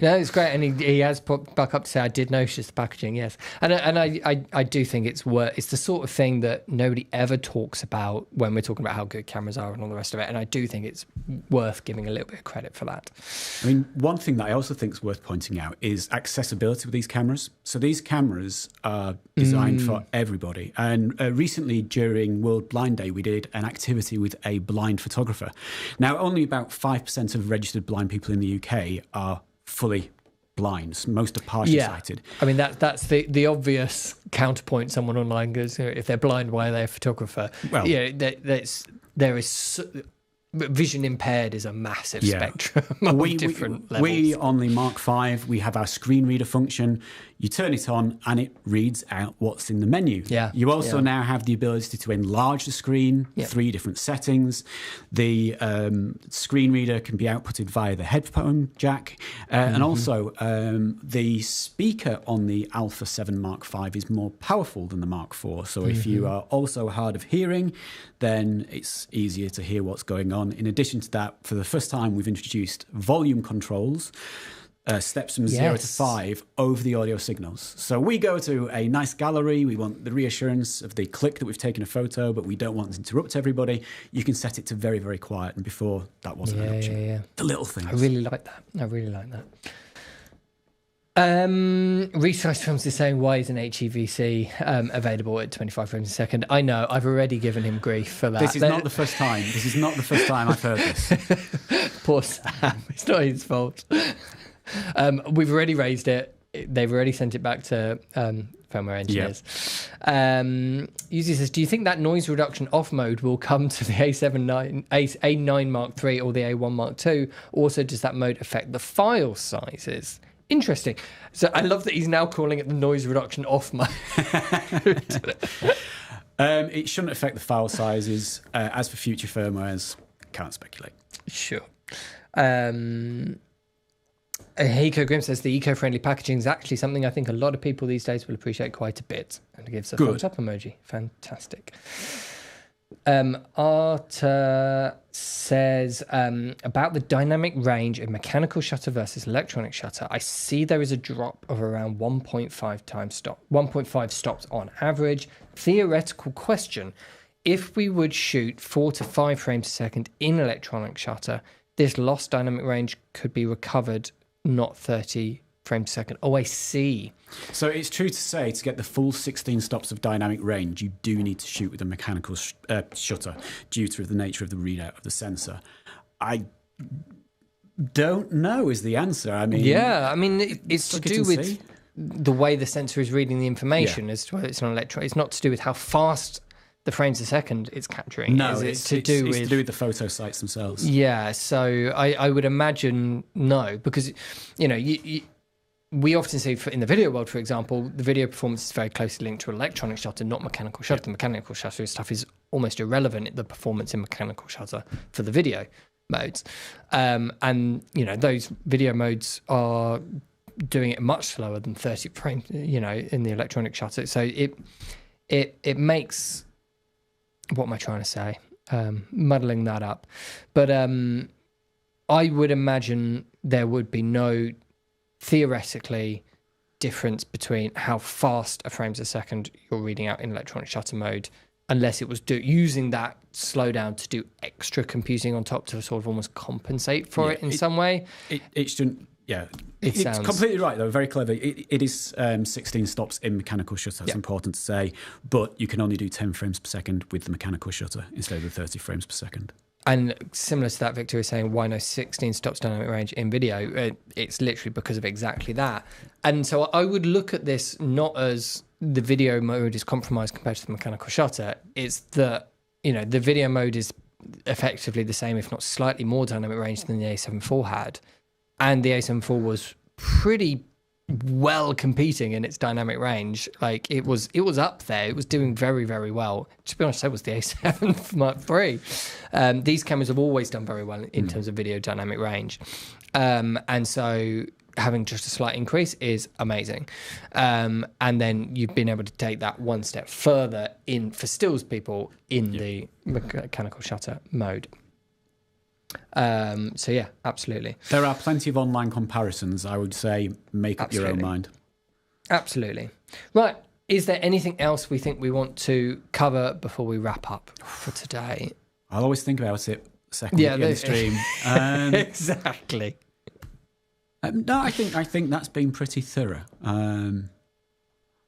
No, it's great, and he has put back up to say, I did notice the packaging, yes. And I do think it's the sort of thing that nobody ever talks about when we're talking about how good cameras are and all the rest of it, and I do think it's worth giving a little bit of credit for that. I mean, one thing that I also think is worth pointing out is accessibility with these cameras. So these cameras are designed for everybody. And recently, during World Blind Day, we did an activity with a blind photographer. Now, only about 5% of registered blind people in the UK are fully blind. Most are partially sighted. I mean, that's the obvious counterpoint. Someone online goes, if they're blind, why are they a photographer? Well, there is vision impaired is a massive spectrum of different levels. We on the Mark V, we have our screen reader function. You turn it on and it reads out what's in the menu. Yeah. You also now have the ability to enlarge the screen, 3 different settings. The screen reader can be outputted via the headphone jack. And also the speaker on the Alpha 7 Mark V is more powerful than the Mark IV. So if you are also hard of hearing, then it's easier to hear what's going on. In addition to that, for the first time, we've introduced volume controls. Steps from 0 to 5 over the audio signals. So we go to a nice gallery. We want the reassurance of the click that we've taken a photo, but we don't want to interrupt everybody. You can set it to very, very quiet. And before, that wasn't an option. The little things. I really like that. Resize Films is saying, why isn't HEVC available at 25 frames a second? I know, I've already given him grief for that. This is not the first time. I've heard this. Poor Sam. It's not his fault. We've already raised it. They've already sent it back to firmware engineers. Uzi says, do you think that noise reduction off mode will come to the A9 Mark III or the A1 Mark II? Also, does that mode affect the file sizes? Interesting. So I love that he's now calling it the noise reduction off mode. It shouldn't affect the file sizes. As for future firmwares, can't speculate. Sure. Heiko Grimm says the eco-friendly packaging is actually something I think a lot of people these days will appreciate quite a bit. And gives a thumbs up emoji. Fantastic. Arta says about the dynamic range of mechanical shutter versus electronic shutter. I see there is a drop of around 1.5 stops on average. Theoretical question: if we would shoot 4 to 5 frames a second in electronic shutter, this lost dynamic range could be recovered, not 30 frames a second. Oh, I see. So it's true to say, to get the full 16 stops of dynamic range, you do need to shoot with a mechanical shutter due to the nature of the readout of the sensor. I don't know is the answer. I mean, it's to do with the way the sensor is reading the information as to whether it's not electronic. It's not to do with how fast the frames a second it's capturing. No, it's to do with the photo sites themselves. Yeah, so I would imagine no, because we often see in the video world, for example, the video performance is very closely linked to electronic shutter, not mechanical shutter. The mechanical shutter stuff is almost irrelevant, the performance in mechanical shutter for the video modes. And those video modes are doing it much slower than 30 frames, in the electronic shutter. So it makes, what am I trying to say? Muddling that up. But I would imagine there would be no theoretically difference between how fast a frames a second you're reading out in electronic shutter mode, unless it was using that slowdown to do extra computing on top to sort of almost compensate for it in some way. It shouldn't. Yeah, it's completely right, though. Very clever. It is 16 stops in mechanical shutter. That's important to say. But you can only do 10 frames per second with the mechanical shutter instead of the 30 frames per second. And similar to that, Victor is saying, why no 16 stops dynamic range in video? It's literally because of exactly that. And so I would look at this not as the video mode is compromised compared to the mechanical shutter. It's that, the video mode is effectively the same, if not slightly more dynamic range than the A7 IV had. And the A7 IV was pretty well competing in its dynamic range. Like it was up there. It was doing very, very well. To be honest, so was the A7 Mark III. These cameras have always done very well in terms of video dynamic range. And so having just a slight increase is amazing. And then you've been able to take that one step further for stills people in the mechanical shutter mode. So yeah, absolutely. There are plenty of online comparisons. I would say make up your own mind. Absolutely. Right. Is there anything else we think we want to cover before we wrap up for today? I'll always think about it second at the end of the stream. Exactly. No, I think that's been pretty thorough.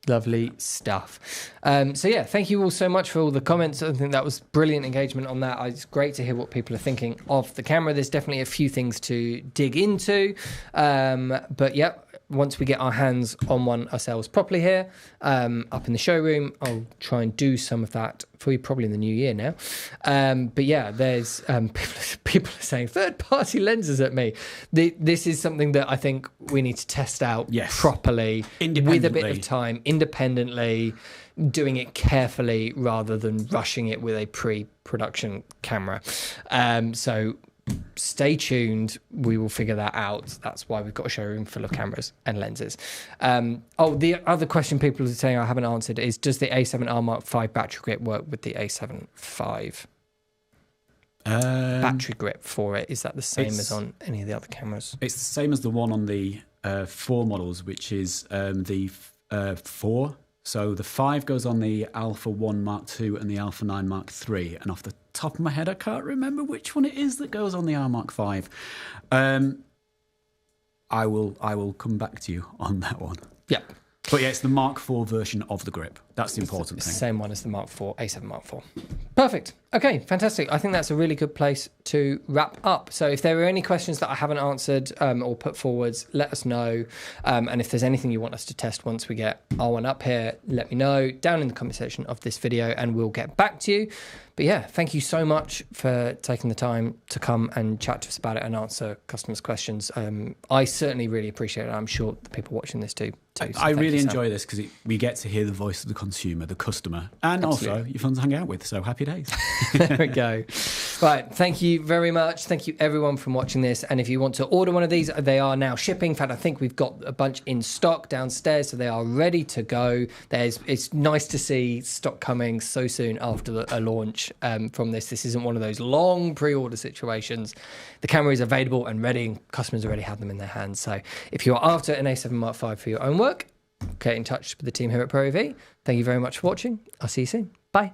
Lovely stuff. So yeah, thank you all so much for all the comments. I think that was brilliant engagement on that. It's great to hear what people are thinking of the camera. There's definitely a few things to dig into. But yeah, once we get our hands on one ourselves properly here, up in the showroom, I'll try and do some of that for you, probably in the new year now. But yeah, there's people are saying third-party lenses at me. This is something that I think we need to test out properly, with a bit of time, independently, doing it carefully rather than rushing it with a pre-production camera. So stay tuned. We will figure that out. That's why we've got a showroom full of cameras and lenses. The other question people are saying I haven't answered is, does the A7R Mark V battery grip work with the A7 V? Battery grip for it, is that the same as on any of the other cameras? It's the same as the one on the 4 models, which is the 4. So the 5 goes on the Alpha 1 Mark II and the Alpha 9 Mark III. And off the top of my head, I can't remember which one it is that goes on the R Mark V. I will come back to you on that one. Yeah. But yeah, it's the Mark IV version of the grip. That's the important thing. Same one as the Mark IV, A7 Mark IV. Perfect. Okay, fantastic. I think that's a really good place to wrap up. So if there are any questions that I haven't answered or put forwards, let us know. And if there's anything you want us to test once we get our one up here, let me know down in the comment section of this video and we'll get back to you. But yeah, thank you so much for taking the time to come and chat to us about it and answer customers' questions. I certainly really appreciate it. I'm sure the people watching this do too. So I really enjoy this because we get to hear the voice of the consumer, the customer, and also you're fun to hang out with. So happy days. There we go. Right. Thank you very much. Thank you everyone for watching this. And if you want to order one of these, they are now shipping. In fact, I think we've got a bunch in stock downstairs, so they are ready to go. It's nice to see stock coming so soon after a launch from this. This isn't one of those long pre-order situations. The camera is available and ready, and customers already have them in their hands. So if you're after an A7 Mark V for your own work, get in touch with the team here at ProAV. Thank you very much for watching. I'll see you soon. Bye.